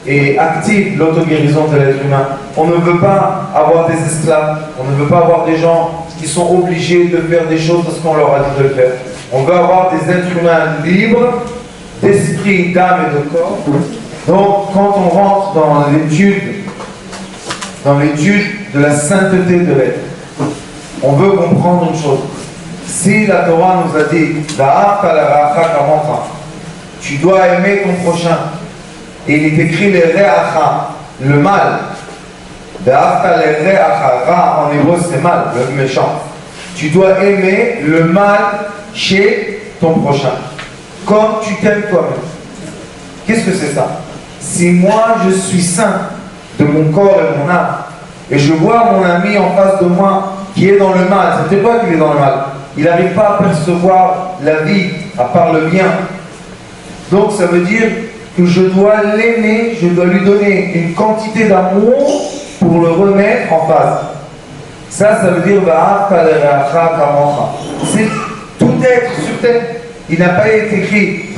et active l'auto-guérison de l'être humain. On ne veut pas avoir des esclaves, on ne veut pas avoir des gens qui sont obligés de faire des choses parce qu'on leur a dit de le faire. On veut avoir des êtres humains libres, d'esprit, d'âme et de corps. Donc, quand on rentre dans l'étude de la sainteté de l'être, on veut comprendre une chose. Si la Torah nous a dit tu dois aimer ton prochain, et il est écrit les re'acha, le mal. Ra en hébreu c'est mal, le méchant. Tu dois aimer le mal chez ton prochain, comme tu t'aimes toi-même. Qu'est-ce que c'est ça? Si moi je suis saint de mon corps et de mon âme, et je vois mon ami en face de moi qui est dans le mal, ça ne fait pas qu'il est dans le mal. Il n'arrive pas à percevoir la vie à part le bien. Donc ça veut dire que je dois l'aimer, je dois lui donner une quantité d'amour pour le remettre en phase. Ça veut dire c'est tout être sur terre. Il n'a pas été écrit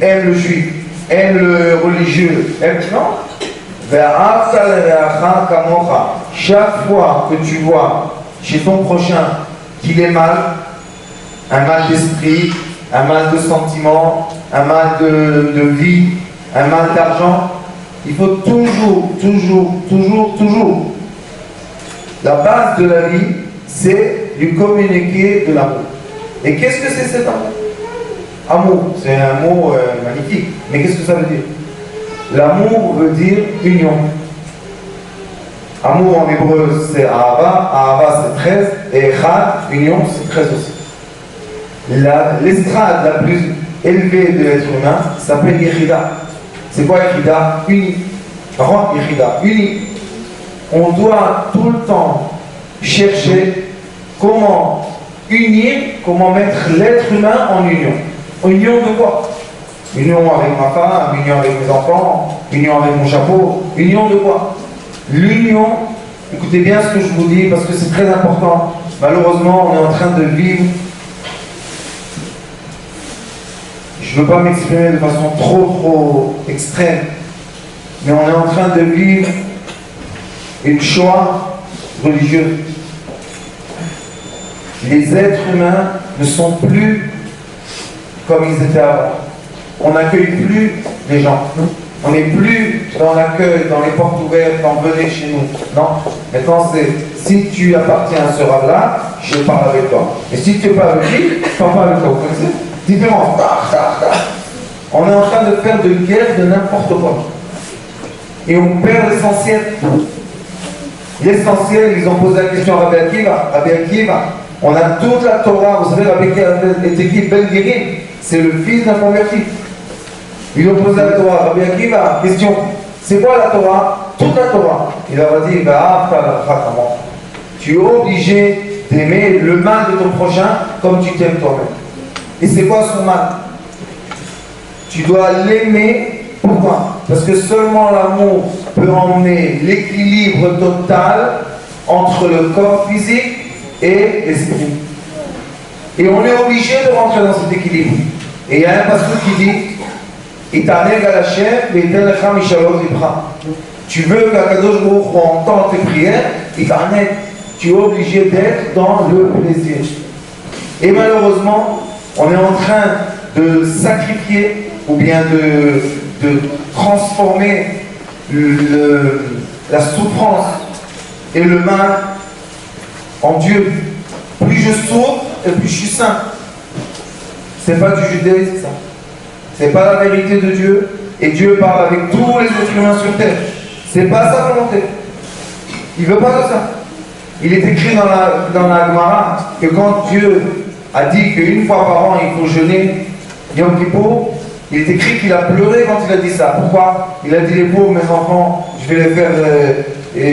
aime le juif, aime le religieux, aime non. Chaque fois que tu vois chez ton prochain qu'il est mal, un mal d'esprit, un mal de sentiment, un mal de vie, un mal d'argent, il faut toujours, la base de la vie, c'est lui communiquer de l'amour. Et qu'est-ce que c'est cet amour? Amour, c'est un mot magnifique, mais qu'est-ce que ça veut dire? L'amour veut dire union. Amour en hébreu c'est Ahava, Ahava c'est 13, et Echad, union c'est 13 aussi. L'estrade la plus élevée de l'être humain s'appelle Yechida. C'est quoi Yechida? Uni. Par contre, Yechida, uni. On doit tout le temps chercher comment unir, comment mettre l'être humain en union. Union de quoi? Union avec ma femme, union avec mes enfants, union avec mon chapeau, union de quoi? L'union, écoutez bien ce que je vous dis parce que c'est très important. Malheureusement, on est en train de vivre, je ne veux pas m'exprimer de façon trop extrême, mais on est en train de vivre une Shoah religieuse. Les êtres humains ne sont plus comme ils étaient avant. On n'accueille plus les gens. On n'est plus dans l'accueil, dans les portes ouvertes, dans venez chez nous. Non. Maintenant, c'est si tu appartiens à ce rab-là, je parle avec toi. Et si tu parles avec lui, je parle pas avec toi. Vous connaissez? Différence. On est en train de faire de guerre de n'importe quoi. Et on perd l'essentiel. L'essentiel, ils ont posé la question à Rabbi Akiva. Rabbi Akiva, on a toute la Torah. Vous savez, Rabbi Akiva était qui? Ben Guérin. C'est le fils d'un converti. Ils ont posé la Torah. Rabbi Akiva, question, c'est quoi la Torah? Toute la Torah. Il leur a dit, tu es obligé d'aimer le mal de ton prochain comme tu t'aimes toi-même. Et c'est quoi son mal? Tu dois l'aimer. Pourquoi? Parce que seulement l'amour peut emmener l'équilibre total entre le corps physique et l'esprit. Et on est obligé de rentrer dans cet équilibre. Et il y a un pasteur qui dit tu veux qu'Akadosh Baruch Hu entende tes prières, tu es obligé d'être dans le plaisir. Et malheureusement, on est en train de sacrifier ou bien de transformer la souffrance et le mal en Dieu. Plus je souffre, et plus je suis saint. C'est pas du judaïsme, ça. C'est pas la vérité de Dieu. Et Dieu parle avec tous les êtres humains sur terre. C'est pas sa volonté. Il veut pas de ça. Il est écrit dans la Gemara que quand Dieu a dit qu'une fois par an il faut jeûner Yom Kippour, il est écrit qu'il a pleuré quand il a dit ça. Pourquoi? Il a dit les pauvres, mes enfants, je vais les faire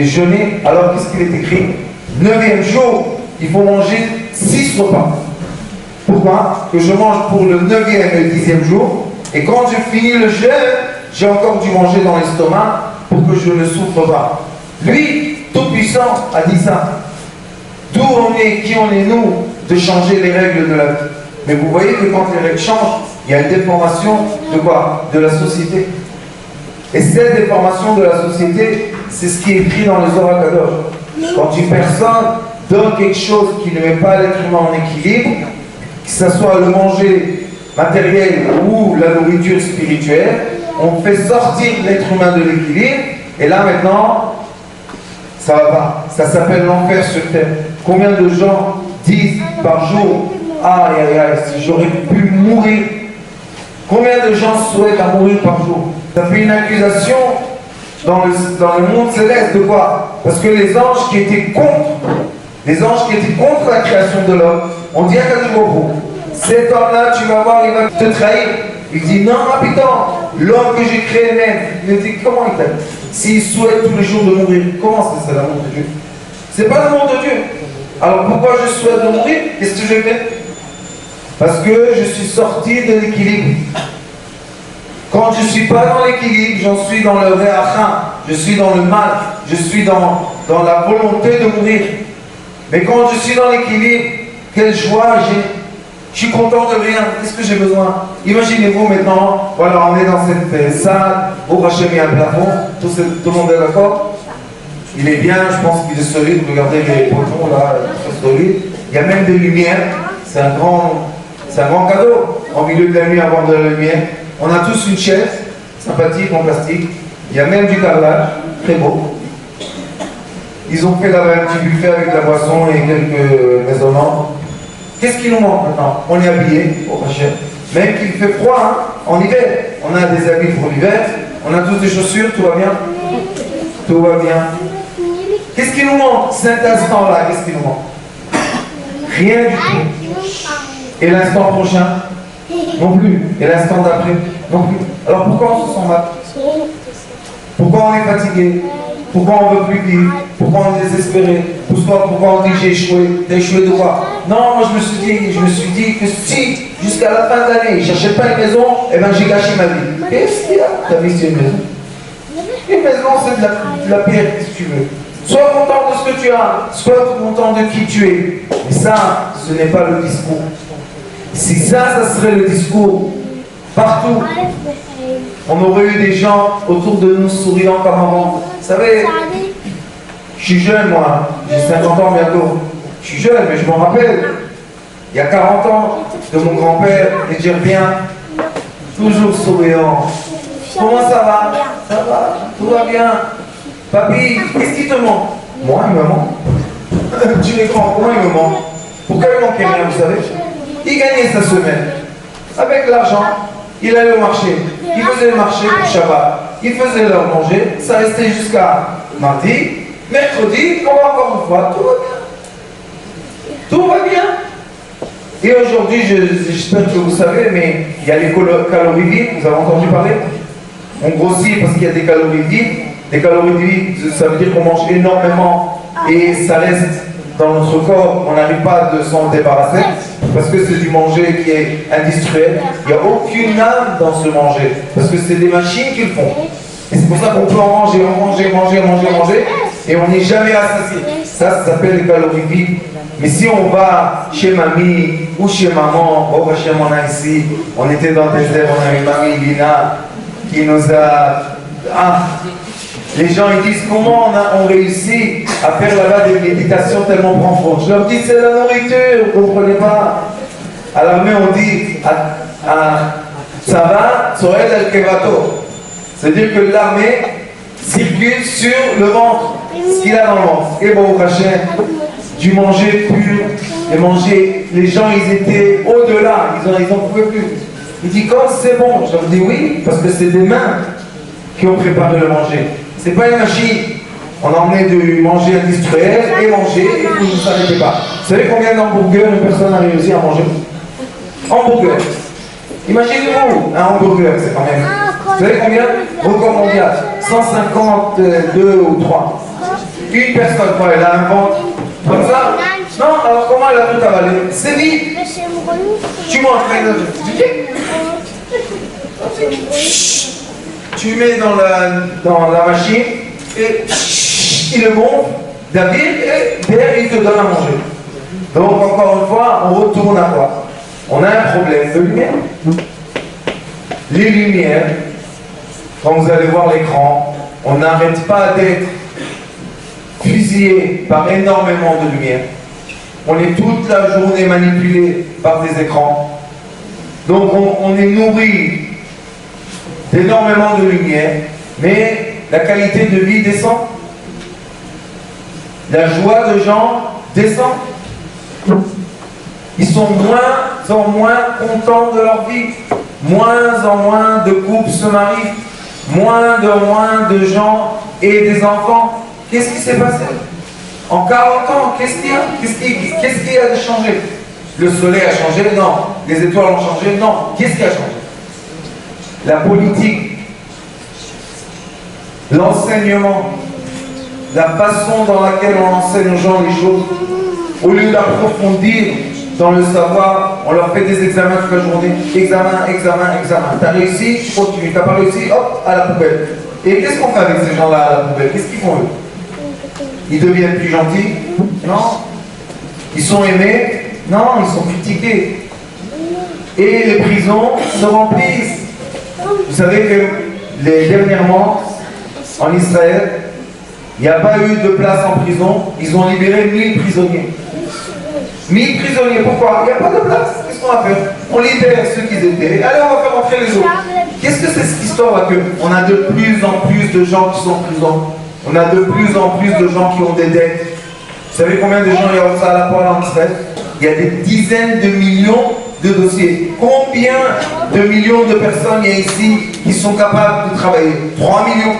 jeûner. Alors qu'est-ce qu'il est écrit? 9e jour, il faut manger 6 repas. Pourquoi? Que je mange pour le 9e et le 10e jour, et quand je finis le jeûne, j'ai encore dû manger dans l'estomac pour que je ne souffre pas. Lui, tout puissant, a dit ça. D'où on est, qui on est nous, de changer les règles de la vie. Mais vous voyez que quand les règles changent, il y a une déformation de quoi? De la société. Et cette déformation de la société, c'est ce qui est écrit dans le Zohar Kadosh. Quand une personne donne quelque chose qui ne met pas l'être humain en équilibre, que ce soit le manger matériel ou la nourriture spirituelle, on fait sortir l'être humain de l'équilibre, et là maintenant, ça va pas. Ça s'appelle l'enfer sur terre. Combien de gens disent par jour, aïe aïe aïe, si j'aurais pu mourir. Combien de gens souhaitent à mourir par jour? Ça fait une accusation dans le monde céleste de quoi? Parce que les anges qui étaient contre la création de l'homme, on dit à Kadjiboko, cet homme-là, tu vas voir, il va te trahir. Il dit, non, habitant, l'homme que j'ai créé même. Il dit, comment il t'aime? S'il souhaite tous les jours de mourir, comment c'est l'amour de Dieu? C'est pas l'amour de Dieu. Alors pourquoi je souhaite de mourir? Qu'est-ce que je fais? Parce que je suis sorti de l'équilibre. Quand je ne suis pas dans l'équilibre, j'en suis dans le réachin, je suis dans le mal, je suis dans la volonté de mourir. Mais quand je suis dans l'équilibre, quelle joie j'ai. Je suis content de rien. Qu'est-ce que j'ai besoin? Imaginez-vous maintenant, voilà, on est dans cette salle, au Hachem, il y a un plafond, tout le monde est d'accord? Il est bien, je pense qu'il est solide, regardez les poteaux là, c'est solide. Il y a même des lumières, c'est un grand cadeau. En milieu de la nuit, avant de la lumière, on a tous une chaise, sympathique, en plastique. Il y a même du carrelage, très beau. Ils ont fait là-bas un petit buffet avec la boisson et quelques raisonnants. Qu'est-ce qui nous manque maintenant? On est habillé, au Hachem. Même qu'il fait froid, hein, en hiver. On a des habits pour l'hiver, on a tous des chaussures, tout va bien? Tout va bien. Qu'est-ce qui nous manque? Cet instant-là, qu'est-ce qui nous manque? Rien du tout. Et l'instant prochain? Non plus. Et l'instant d'après? Non plus. Alors pourquoi on se sent mal? Pourquoi on est fatigué? Pourquoi on ne veut plus vivre? Pourquoi on est désespéré? Pourquoi on dit j'ai échoué? T'as échoué de quoi? Non, moi je me suis dit que si jusqu'à la fin de l'année je n'achète pas une maison, eh ben j'ai gâché ma vie. Qu'est-ce qu'il y a? Ta vie c'est une maison. Une maison c'est de la pierre si tu veux. Sois content de ce que tu as, sois content de qui tu es. Mais ça, ce n'est pas le discours. Si ça serait le discours, partout, on aurait eu des gens autour de nous souriant comme avant. Vous savez, je suis jeune moi, j'ai 50 ans bientôt. Je suis jeune, mais je m'en rappelle. Il y a 40 ans, de mon grand-père, et je reviens, toujours souriant. Comment ça va? Ça va, tout va bien. Papy, qu'est-ce qui te manque? Moi, il me manque. Tu es grand, comment il me manque? Pourquoi il manquait rien, vous savez? Il gagnait sa semaine. Avec l'argent, il allait au marché. Il faisait le marché pour Shabbat. Il faisait leur manger. Ça restait jusqu'à mardi. Mercredi, on va encore une fois. Tout va bien. Tout va bien. Et aujourd'hui, j'espère que vous savez, mais il y a les calories vides. Vous avez entendu parler? On grossit parce qu'il y a des calories vides. Des calories vides, ça veut dire qu'on mange énormément et ça reste dans notre corps. On n'arrive pas de s'en débarrasser parce que c'est du manger qui est industriel. Il n'y a aucune âme dans ce manger parce que c'est des machines qui le font. Et c'est pour ça qu'on peut en manger, manger et on n'est jamais assassié. Ça s'appelle les calories vides. Mais si on va chez mamie ou chez maman, oh chez mon ici, on était dans le désert, on a une mamie Lina qui nous a... les gens ils disent comment on réussit à faire là-bas des méditations tellement profondes. Je leur dis c'est la nourriture, vous ne comprenez pas. À l'armée on dit ça va, Soel el Kevato. C'est-à-dire que l'armée circule sur le ventre, ce qu'il a dans le ventre. Et bon, Hachem, du manger pur, et manger, les gens ils étaient au-delà, ils en pouvaient plus. Il dit comme c'est bon, je leur dis oui, parce que c'est des mains qui ont préparé le manger. C'est pas une machine. On emmenait du manger industriel et manger et vous ne s'arrêtez pas. Vous savez combien d'hamburgers une personne a réussi à manger? Hamburger. Imaginez-vous, un hamburger, c'est quand même. Vous savez combien? Record mondial. 152 ou 3. Une personne, quoi, elle a un ventre comme ça. Non, alors comment elle a tout avalé? C'est vite. Tu manges, tu mets dans la machine et il le monte, David, et derrière il te donne à manger. Donc encore une fois, on retourne à quoi? On a un problème de lumière. Les lumières, quand vous allez voir l'écran, on n'arrête pas d'être fusillé par énormément de lumière. On est toute la journée manipulé par des écrans. Donc on est nourri d'énormément de lumière, mais la qualité de vie descend. La joie de gens descend. Ils sont moins en moins contents de leur vie. Moins en moins de couples se marient. Moins de gens et des enfants. Qu'est-ce qui s'est passé? En 40 ans, qu'est-ce qu'il y a? Qu'est-ce qui a changé? Le soleil a changé? Non. Les étoiles ont changé? Non. Qu'est-ce qui a changé? La politique, l'enseignement, la façon dans laquelle on enseigne aux gens les choses, au lieu d'approfondir dans le savoir, on leur fait des examens toute la journée. Examen. T'as réussi, tu continues. T'as pas réussi, hop, à la poubelle. Et qu'est-ce qu'on fait avec ces gens-là à la poubelle? Qu'est-ce qu'ils font eux? Ils deviennent plus gentils? Non. Ils sont aimés? Non, ils sont critiqués. Et les prisons se remplissent. Vous savez que dernièrement, en Israël, il n'y a pas eu de place en prison. Ils ont libéré 1000 prisonniers. 1000 prisonniers, pourquoi? Il n'y a pas de place. Qu'est-ce qu'on va faire? On libère ceux qui étaient. Allez, on va faire rentrer les autres. Qu'est-ce que c'est cette histoire-là que on a de plus en plus de gens qui sont en prison? On a de plus en plus de gens qui ont des dettes. Vous savez combien de gens il y a ça à la poêle en Israël? Il y a des dizaines de millions de dossiers. Combien de millions de personnes il y a ici qui sont capables de travailler? 3 millions.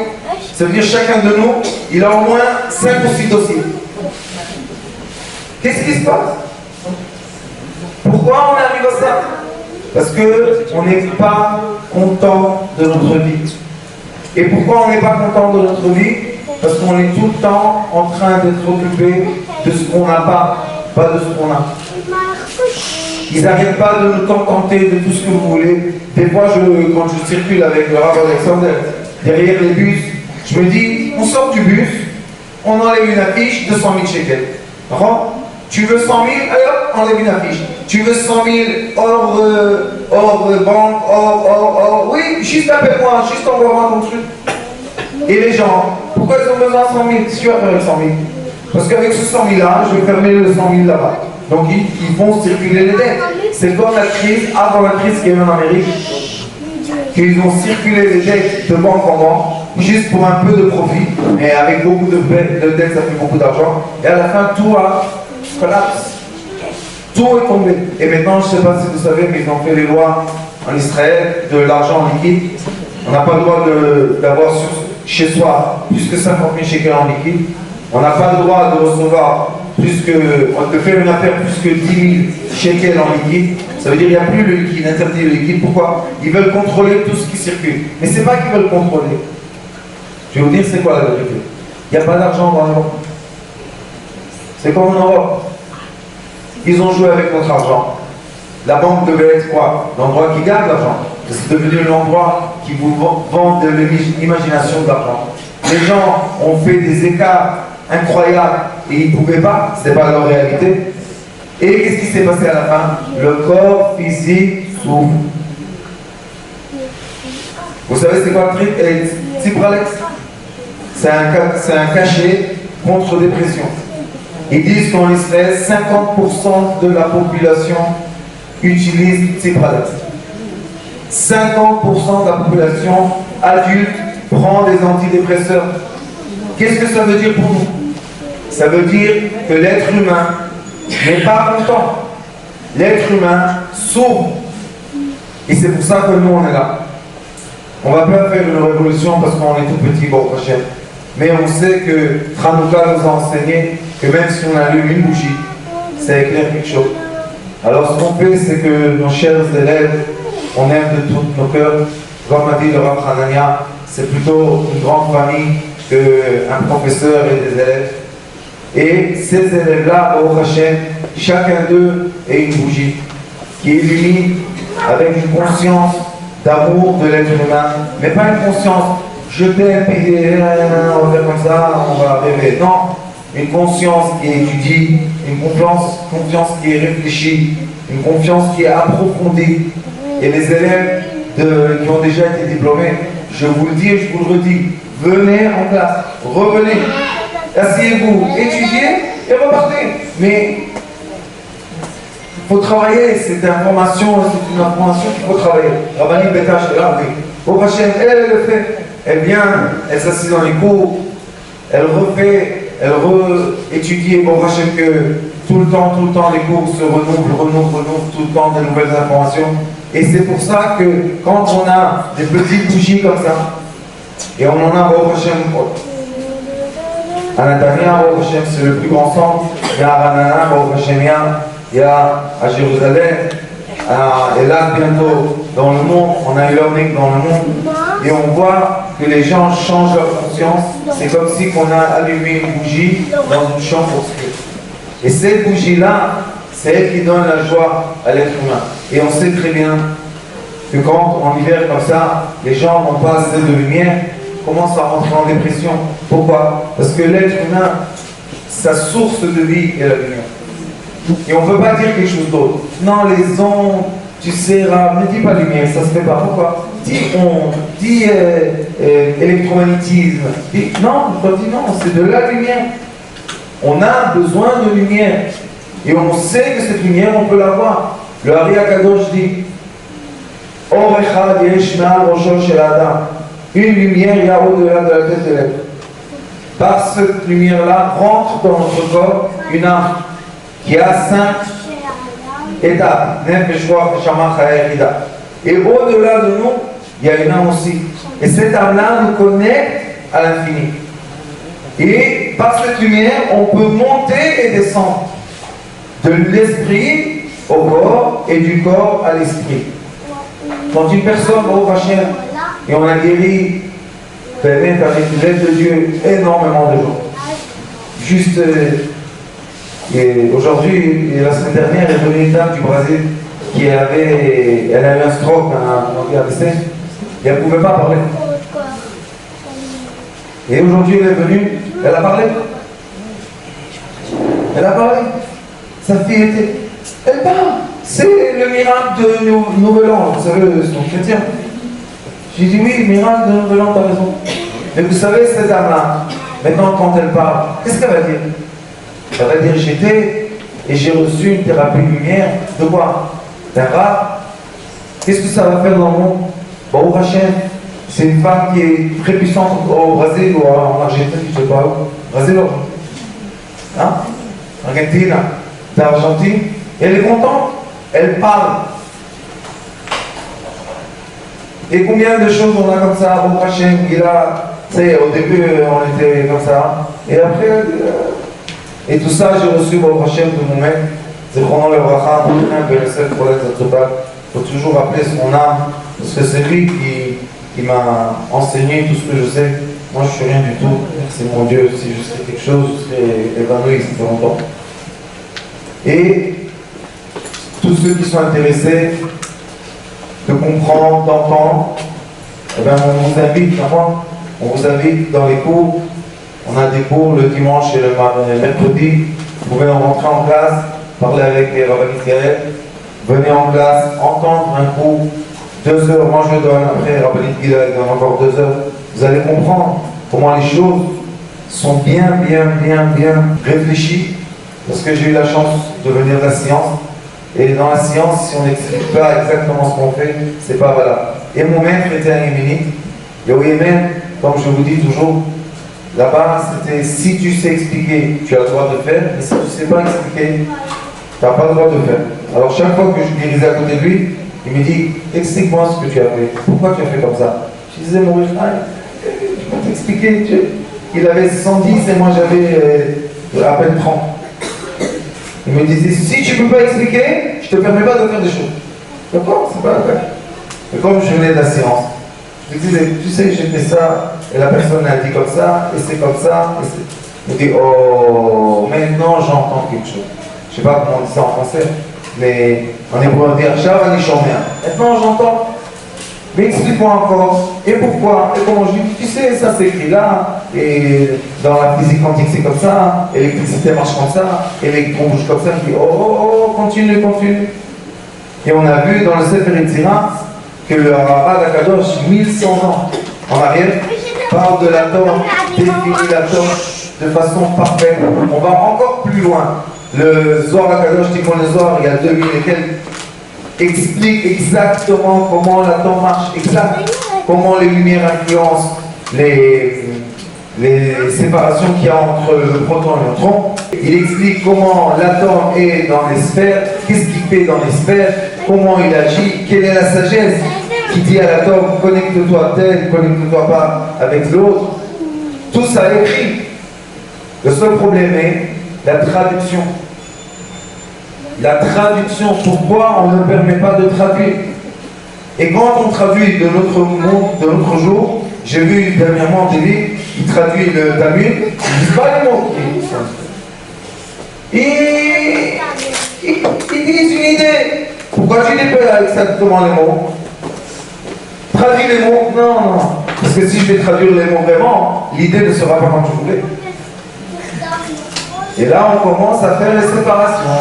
Ça veut dire chacun de nous, il a au moins 5 ou 6 dossiers. Qu'est-ce qui se passe? Pourquoi on arrive à ça? Parce qu'on n'est pas content de notre vie. Et pourquoi on n'est pas content de notre vie? Parce qu'on est tout le temps en train d'être occupé de ce qu'on n'a pas de ce qu'on a. Ils n'arrêtent pas de nous contenter de tout ce que vous voulez. Des fois, quand je circule avec le Rav Alexander, derrière les bus, je me dis, on sort du bus, on enlève une affiche, 200 000 shekels. Tu veux 100 000? Allez hop, enlève une affiche. Tu veux 100 000 hors banque, hors. Oui, juste appelle-moi, juste envoie-moi ton truc. Et les gens, pourquoi ils ont besoin de 100 000? Qu'est-ce que tu vas faire avec 100 000? Parce qu'avec ce 100 000-là, je vais fermer le 100 000 là-bas. Donc ils font circuler les dettes. C'est comme la crise, avant la crise qu'il y a eu en Amérique, qu'ils ont circulé les dettes de banque en banque, juste pour un peu de profit, mais avec beaucoup de dettes, ça fait beaucoup d'argent. Et à la fin, tout a collapse. Tout est tombé. Et maintenant, je ne sais pas si vous savez, mais ils ont fait les lois en Israël de l'argent en liquide. On n'a pas le droit d'avoir chez soi plus que 50 000 shekels en liquide. On n'a pas le droit de recevoir on peut faire une affaire plus que 10 000 shekels en liquide. Ça veut dire qu'il n'y a plus le liquide, interdit le liquide. Pourquoi? Ils veulent contrôler tout ce qui circule. Mais ce n'est pas qu'ils veulent contrôler. Je vais vous dire c'est quoi la vérité. Il n'y a pas d'argent dans le monde. C'est comme en Europe. Ils ont joué avec notre argent. La banque devait être quoi? L'endroit qui garde l'argent. C'est devenu l'endroit qui vous vend de l'imagination de l'argent. Les gens ont fait des écarts incroyables et ils ne pouvaient pas, ce n'était pas leur réalité. Et qu'est-ce qui s'est passé à la fin? Le corps physique souffre. Vous savez c'est quoi le Cipralex? C'est un cachet contre dépression. Ils disent qu'en Israël, 50% de la population utilise Cipralex. 50% de la population adulte prend des antidépresseurs. Qu'est-ce que ça veut dire pour nous? Ça veut dire que l'être humain n'est pas content. L'être humain souffre. Et c'est pour ça que nous, on est là. On ne va pas faire une révolution parce qu'on est tout petit, bon prochain. Mais on sait que Hanouka nous a enseigné que même si on allume une bougie, ça éclaire quelque chose. Alors ce qu'on fait, c'est que nos chers élèves, on aime de tous nos cœurs. Comme a dit le Rav Hanania, c'est plutôt une grande famille qu'un professeur et des élèves. Et ces élèves-là, au Hachem, chacun d'eux est une bougie qui est unie avec une conscience d'amour de l'être humain, mais pas une conscience je t'aime, on va faire comme ça, on va rêver. Non, une conscience qui étudie, une confiance qui est réfléchie, une confiance qui est approfondie. Et les élèves qui ont déjà été diplômés, je vous le dis et je vous le redis, venez en classe, revenez, asseyez-vous, étudiez et repartez. Mais il faut travailler, c'est une information qu'il faut travailler. Rabani Betash est là, oui. Au Hachem, elle le fait. Elle vient, elle s'assied dans les cours, elle refait, elle étudie, bon Hachem, que tout le temps, les cours se renouvellent tout le temps des nouvelles informations. Et c'est pour ça que quand on a des petites bougies comme ça, et on en a au Hachem, à Natania, au Hachem, c'est le plus grand centre, il y a à Ranana, au Hachem, il y a à Jérusalem, et là bientôt dans le monde, on a eu l'ONIC dans le monde, et on voit que les gens changent leur conscience. C'est comme si on a allumé une bougie dans une chambre obscure. Et cette bougie-là, c'est elle qui donne la joie à l'être humain. Et on sait très bien que quand en hiver comme ça, les gens n'ont pas assez de lumière, commencent à rentrer en dépression. Pourquoi? Parce que l'être humain, sa source de vie est la lumière. Et on ne peut pas dire quelque chose d'autre. Non, les ondes, tu sais, ne dis pas lumière, ça se fait pas. Pourquoi? Dis onde, dis électromagnétisme. Non, c'est de la lumière. On a besoin de lumière. Et on sait que cette lumière, on peut l'avoir. Le Hari Akadosh dit Or echad yesh ma'al rosho shel adam. Une lumière, il y a au-delà de la tête de l'être. Par cette lumière-là, rentre dans notre corps une âme qui a 5 étapes. Et au-delà de nous, il y a une âme aussi. Et cette âme-là nous connecte à l'infini. Et par cette lumière, on peut monter et descendre de l'esprit au corps et du corps à l'esprit. Quand une personne va au Hachem et on a guéri, avec l'aide de Dieu, énormément de gens. Juste aujourd'hui, et la semaine dernière, est venue une dame du Brésil elle a eu un stroke, un AVC, et elle ne pouvait pas parler. Et aujourd'hui, elle est venue, elle a parlé. Elle a parlé. Sa fille était. Elle parle. C'est le miracle de Nouvel An. Vous savez, c'est chrétien. J'ai dit oui, miracle de Nouvel An, t'as raison. Mais vous savez, cette dame-là, maintenant, quand elle parle, qu'est-ce qu'elle va dire? Elle va dire j'étais et j'ai reçu une thérapie lumière. De quoi? D'un rap. Qu'est-ce que ça va faire dans le monde? Bon, au Hachem, c'est une femme qui est très puissante au Brésil ou en Argentine, je ne sais pas où. Brésil, hein? Argentine, d'Argentine. Elle est contente, elle parle. Et combien de choses on a comme ça, au Hachem, il a, tu sais, au début on était comme ça, et après, et tout ça j'ai reçu au Hachem de mon maître, c'est vraiment le bracha, il faut toujours rappeler son âme, parce que c'est lui qui m'a enseigné tout ce que je sais. Moi je suis rien du tout, c'est mon Dieu, si je sais quelque chose, je serais évanoui, ça fait longtemps. Et tous ceux qui sont intéressés de comprendre, d'entendre, eh bien, on vous invite, on vous invite dans les cours. On a des cours le dimanche et le mercredi. Vous pouvez rentrer en classe, parler avec les rabbins Gaël. Venez en classe, entendre un cours, 2 heures. Moi je donne, après Rabbanit Gaël donne encore 2 heures. Vous allez comprendre comment les choses sont bien réfléchies. Parce que j'ai eu la chance de venir de la science. Et dans la science, si on n'explique pas exactement ce qu'on fait, c'est pas valable. Et mon maître était un yéménite. Et au Yémen, comme je vous dis toujours, là-bas, c'était si tu sais expliquer, tu as le droit de faire, mais si tu ne sais pas expliquer, tu n'as pas le droit de faire. Alors chaque fois que je guérisais à côté de lui, il me dit, explique-moi ce que tu as fait. Pourquoi tu as fait comme ça? Je disais, mon frère, je peux t'expliquer. il avait 110 et moi j'avais à peine 30. Il me disait, si tu ne peux pas expliquer, je ne te permets pas de faire des choses. D'accord, c'est pas la peine. Mais comme je venais de la séance, je lui disais, tu sais, j'ai fait ça, et la personne a dit comme ça, et c'est comme ça, et c'est... Il me dit, oh, maintenant j'entends quelque chose. Je ne sais pas comment on dit ça en français, mais en hébreu on dit, maintenant j'entends. Mais explique-moi encore, et pourquoi, et comment je dis, tu sais, ça c'est écrit là, et dans la physique quantique c'est comme ça, l'électricité marche comme ça, et l'électron bouge comme ça, je dis, oh, continue. Et on a vu dans le Sefer Yetzirah que le Rabbah d'Akadosh, 1100 ans en arrière, parle de l'atome, définit l'atome de façon parfaite. On va encore plus loin. Le Zohar Akadosh, Tikkun le Zohar, il y a 2000 et quelques, explique exactement comment l'atome marche, comment les lumières influencent les séparations qu'il y a entre le proton et le neutron. Il explique comment l'atome est dans les sphères, qu'est-ce qu'il fait dans les sphères, comment il agit, quelle est la sagesse qui dit à l'atome connecte-toi à tel, connecte-toi pas avec l'autre. Tout ça est écrit. Le seul problème est la traduction. La traduction, pourquoi on ne permet pas de traduire? Et quand on traduit de notre monde, de notre jour, j'ai vu dernièrement des livres, il traduit le Talmud, il ne dit pas les mots. Ils disent une idée. Pourquoi tu les fais exactement les mots? Traduis les mots? Non. Parce que si je vais traduire les mots vraiment, l'idée ne sera pas comme je voulais. Et là, on commence à faire les séparations.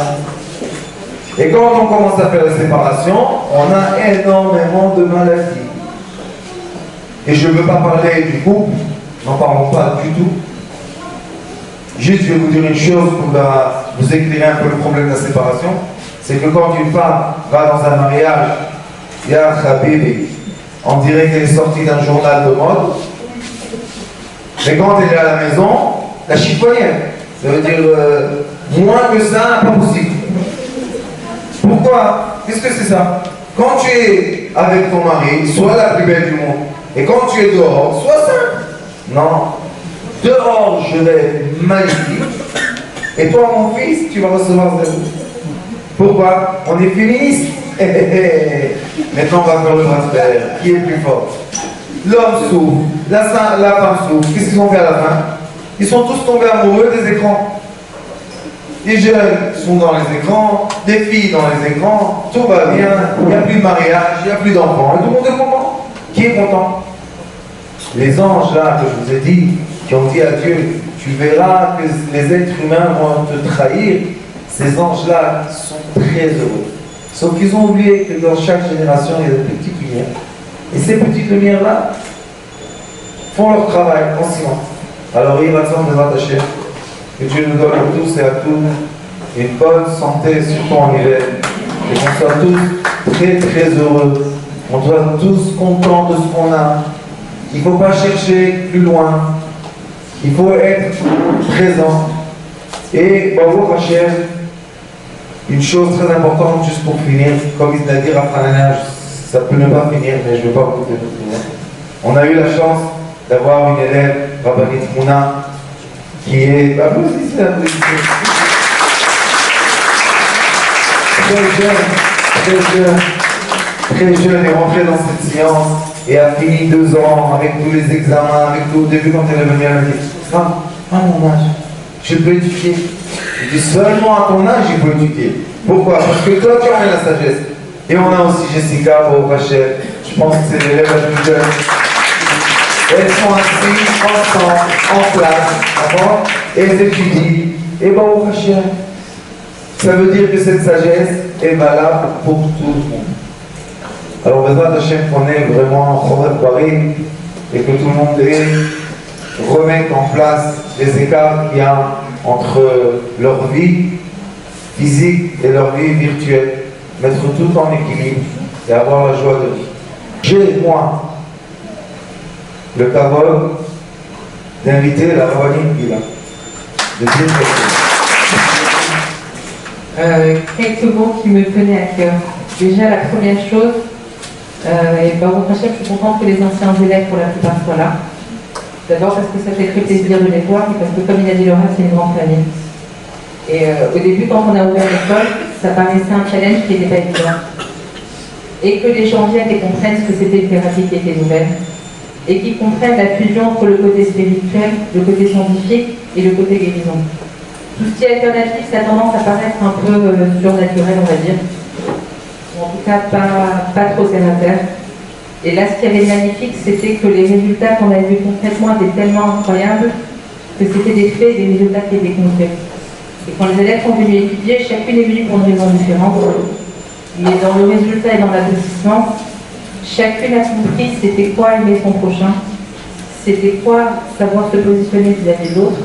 Et quand on commence à faire les séparations, on a énormément de maladies. Et je ne veux pas parler du couple, n'en parlons pas du tout. Juste, je vais vous dire une chose pour vous éclairer un peu le problème de la séparation. C'est que quand une femme va dans un mariage, il y a un bébé, on dirait qu'elle est sortie d'un journal de mode. Mais quand elle est à la maison, la chiffonnière, ça veut dire moins que ça, pas possible. Pourquoi? Qu'est-ce que c'est ça? Quand tu es avec ton mari, sois la plus belle du monde. Et quand tu es dehors, sois simple. Non. Dehors, je vais être magnifique. Et toi, mon fils, tu vas recevoir zéro. Pourquoi? On est féministe. Maintenant, on va faire le bras de fer. Qui est plus fort? L'homme souffre, la femme souffre. Qu'est-ce qu'ils ont fait à la fin? Ils sont tous tombés amoureux des écrans. Les jeunes sont dans les écrans, les filles dans les écrans, tout va bien, il n'y a plus de mariage, il n'y a plus d'enfants, et tout le monde est content. Qui est content? Les anges là que je vous ai dit, qui ont dit à Dieu, tu verras que les êtres humains vont te trahir, ces anges-là sont très heureux. Sauf qu'ils ont oublié que dans chaque génération, il y a des petites lumières. Et ces petites lumières-là font leur travail en silence. Alors, il va de rattacher. Que Dieu nous donne à tous et à toutes une bonne santé, surtout en hiver. Et qu'on soit tous très très heureux. On soit tous contents de ce qu'on a. Il ne faut pas chercher plus loin. Il faut être présent. Et Baruch Hashem, une chose très importante, juste pour finir, comme il l'a dit Raphaël, ça peut ne pas finir, mais je ne veux pas vous dire de finir. On a eu la chance d'avoir une élève, Rabbanit Mouna, qui est très jeune, est rentrée dans cette science et a fini 2 ans avec tous les examens, avec tout. Au début, quand elle est venue, elle m'a dit, à mon âge, je peux étudier. Je dis, seulement à ton âge, il faut étudier. Pourquoi? Parce que toi, tu as la sagesse. Et on a aussi Jessica, au Rachel, je pense que c'est l'élève la plus jeune. Elles sont assises ensemble, en classe, d'accord? Et elles étudient. Et bien, au Rachel, ça veut dire que cette sagesse est valable pour tout le monde. Alors, Bezrat Hashem, qu'on est vraiment en Paris et que tout le monde remette en place les écarts qu'il y a entre leur vie physique et leur vie virtuelle. Mettre tout en équilibre et avoir la joie de vivre. J'ai, moi, le kavod d'inviter la Rabbinit Gila de dire quelques mots qui me tenaient à cœur. Déjà, la première chose, et Baruch Hashem, je suis contente que les anciens élèves, pour la plupart, soient là. D'abord parce que ça fait très plaisir de les voir, et parce que comme il a dit Laura, c'est une grande famille. Et au début, quand on a ouvert l'école, ça paraissait un challenge qui n'était pas évident. Et que les gens viennent et comprennent ce que c'était une thérapie qui était nouvelle. Et qu'ils comprennent la fusion entre le côté spirituel, le côté scientifique et le côté guérison. Tout ce qui est alternatif, ça a tendance à paraître un peu surnaturel, on va dire. Ou en tout cas, pas trop terre. Et là, ce qui avait de magnifique, c'était que les résultats qu'on avait vus concrètement étaient tellement incroyables que c'était des faits, des résultats qui étaient concrets. Et quand les élèves sont venus étudier, chacune est venue pour une raison différente. Mais dans le résultat et dans l'aboutissement, chacune a compris c'était quoi aimer son prochain, c'était quoi savoir se positionner vis-à-vis de l'autre.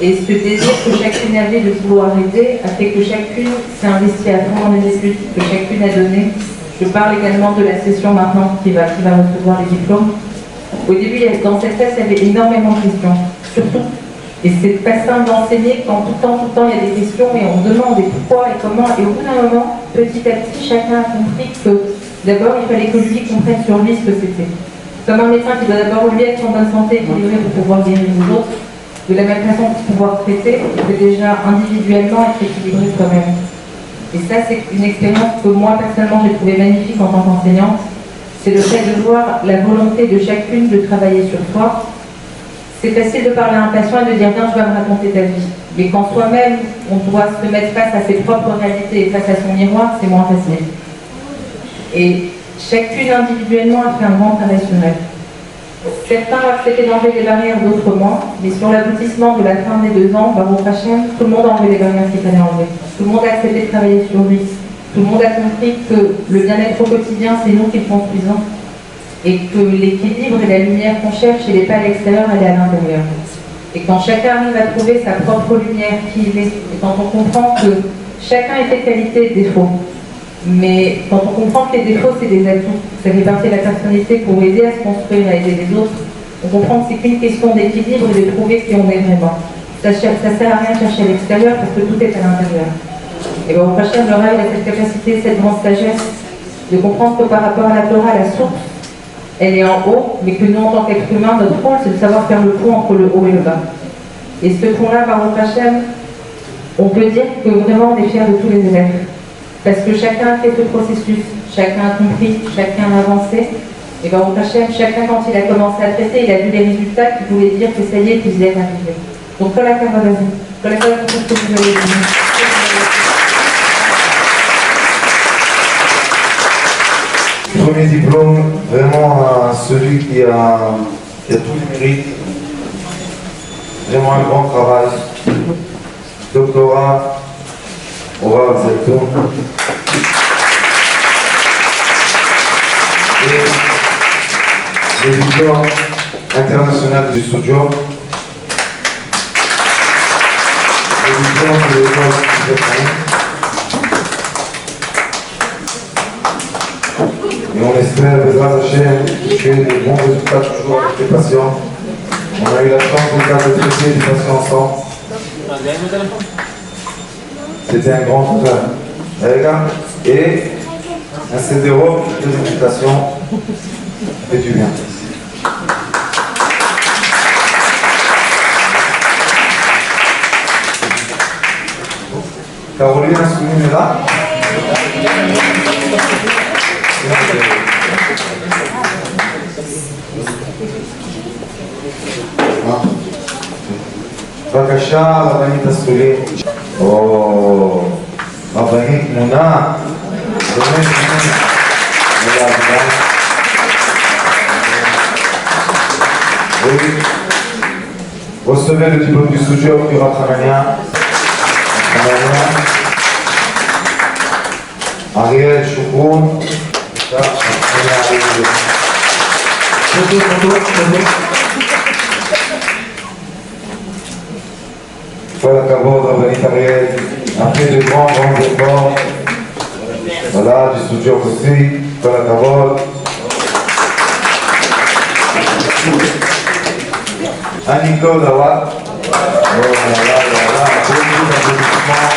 Et ce désir que chacune avait de vouloir aider a fait que chacune s'est investie à fond dans les études, que chacune a donné. Je parle également de la session maintenant qui va recevoir les diplômes. Au début, dans cette classe, il y avait énormément de questions, surtout. Et c'est pas simple d'enseigner quand tout le temps il y a des questions et on demande et pourquoi et comment. Et au bout d'un moment, petit à petit, chacun a compris que d'abord, il fallait que lui comprenne sur lui ce que c'était. Comme un médecin qui doit d'abord lui être en bonne santé, équilibré pour pouvoir guérir les autres, de la même façon pour pouvoir traiter, il faut déjà individuellement être équilibré soi-même. Et ça, c'est une expérience que moi, personnellement, j'ai trouvée magnifique en tant qu'enseignante. C'est le fait de voir la volonté de chacune de travailler sur soi. C'est facile de parler à un patient et de dire « Viens, je vais me raconter ta vie ». Mais quand soi-même, on doit se mettre face à ses propres réalités et face à son miroir, c'est moins facile. Et chacune individuellement a fait un grand travail sur elle. Certains ont accepté d'enlever des barrières, d'autres moins, mais sur l'aboutissement de la fin des 2 ans, Baruch Hashem, tout le monde a enlevé les barrières qu'il fallait enlever. Tout le monde a accepté de travailler sur lui. Tout le monde a compris que le bien-être au quotidien, c'est nous qui le construisons. Et que l'équilibre et la lumière qu'on cherche, elle n'est pas à l'extérieur, elle est à l'intérieur. Et quand chacun arrive à trouver sa propre lumière qui il est, et quand on comprend que chacun est fait de qualité et de défaut, mais quand on comprend que les défauts, c'est des atouts, ça fait partie de la personnalité pour aider à se construire, à aider les autres, on comprend que c'est qu'une question d'équilibre et de trouver qui on est vraiment. Ça ne sert à rien de chercher à l'extérieur parce que tout est à l'intérieur. Et bien, au prochain, le rêve a cette capacité, cette grande sagesse de comprendre que par rapport à la Torah, la source, elle est en haut, mais que nous, en tant qu'être humain, notre rôle, c'est de savoir faire le pont entre le haut et le bas. Et ce pont-là, Baruch Hashem, on peut dire que vraiment, on est fiers de tous les élèves. Parce que chacun a fait ce processus, chacun a compris, chacun a avancé. Et Baruch Hashem, chacun, quand il a commencé à traiter, il a vu les résultats qui voulaient dire que ça y est, qu'ils y est arrivé. Donc, pour la caméra, vas-y. Pour la caméra, pour ce que vous avez dit. Premier diplôme, vraiment celui qui a tous les mérites. Vraiment un grand travail. Doctorat, au Rav Zetoun. Et le diplôme international du studio. Le diplôme de l'école schizophrène. Et on espère, Bezrat Hashem, que des bons résultats toujours avec les patients. On a eu la chance de traiter des patients ensemble. C'était un grand honneur. Et un CDO de l'éducation fait du bien. Caroline Assoumine est là. בבקשה, רבנית הסולים. או, רבנית מונה. באמת, recevez le diplôme du studio du Rav Hanania. Ariel Choukoun. Voilà, Kavod, Ravanit Ariel, a fait de grands efforts. Voilà, du studio aussi. Voilà, Kavod. Aniko Dawat. Voilà, beaucoup d'applaudissements.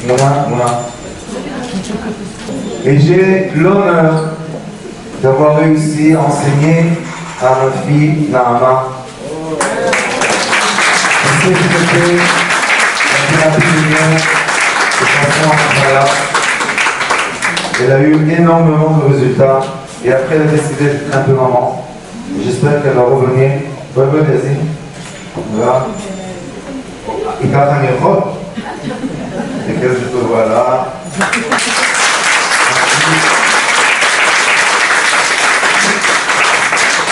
Mouna. Et j'ai l'honneur d'avoir réussi à enseigner à notre fille Naama. Je sais que c'était la thérapie lumière de façon incroyable. Elle a eu énormément de résultats et après elle a décidé d'être un peu maman. J'espère qu'elle va revenir. Ouais, vas-y. Voilà. Il t'a un miroir. Et qu'est-ce que je te vois là?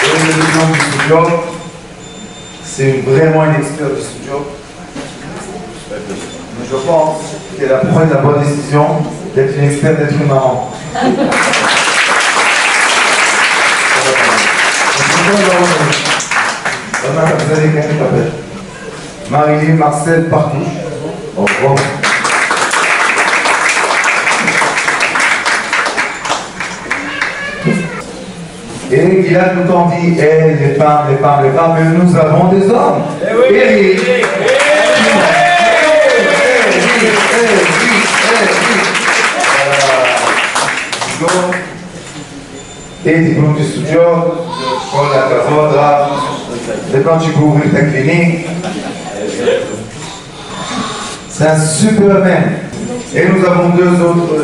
Et le diplôme du studio, c'est vraiment une experte du studio. Mais je pense qu'elle a pris la bonne décision d'être une experte d'être une maman. Vous avez quelqu'un qui t'appelle Marie-Line Marcel Partouche. Au revoir. Et il a tout le temps dit, hey, les femmes, mais nous avons des hommes. Eric. Et diplôme du studio, pour la carotte, là, et quand tu peux ouvrir ta clinique, c'est un superman. Et nous avons deux autres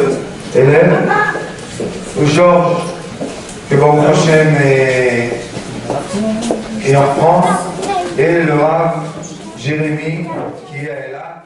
élèves, Georges, qui va au prochain et en France, et le Havre, Jérémy, qui est là.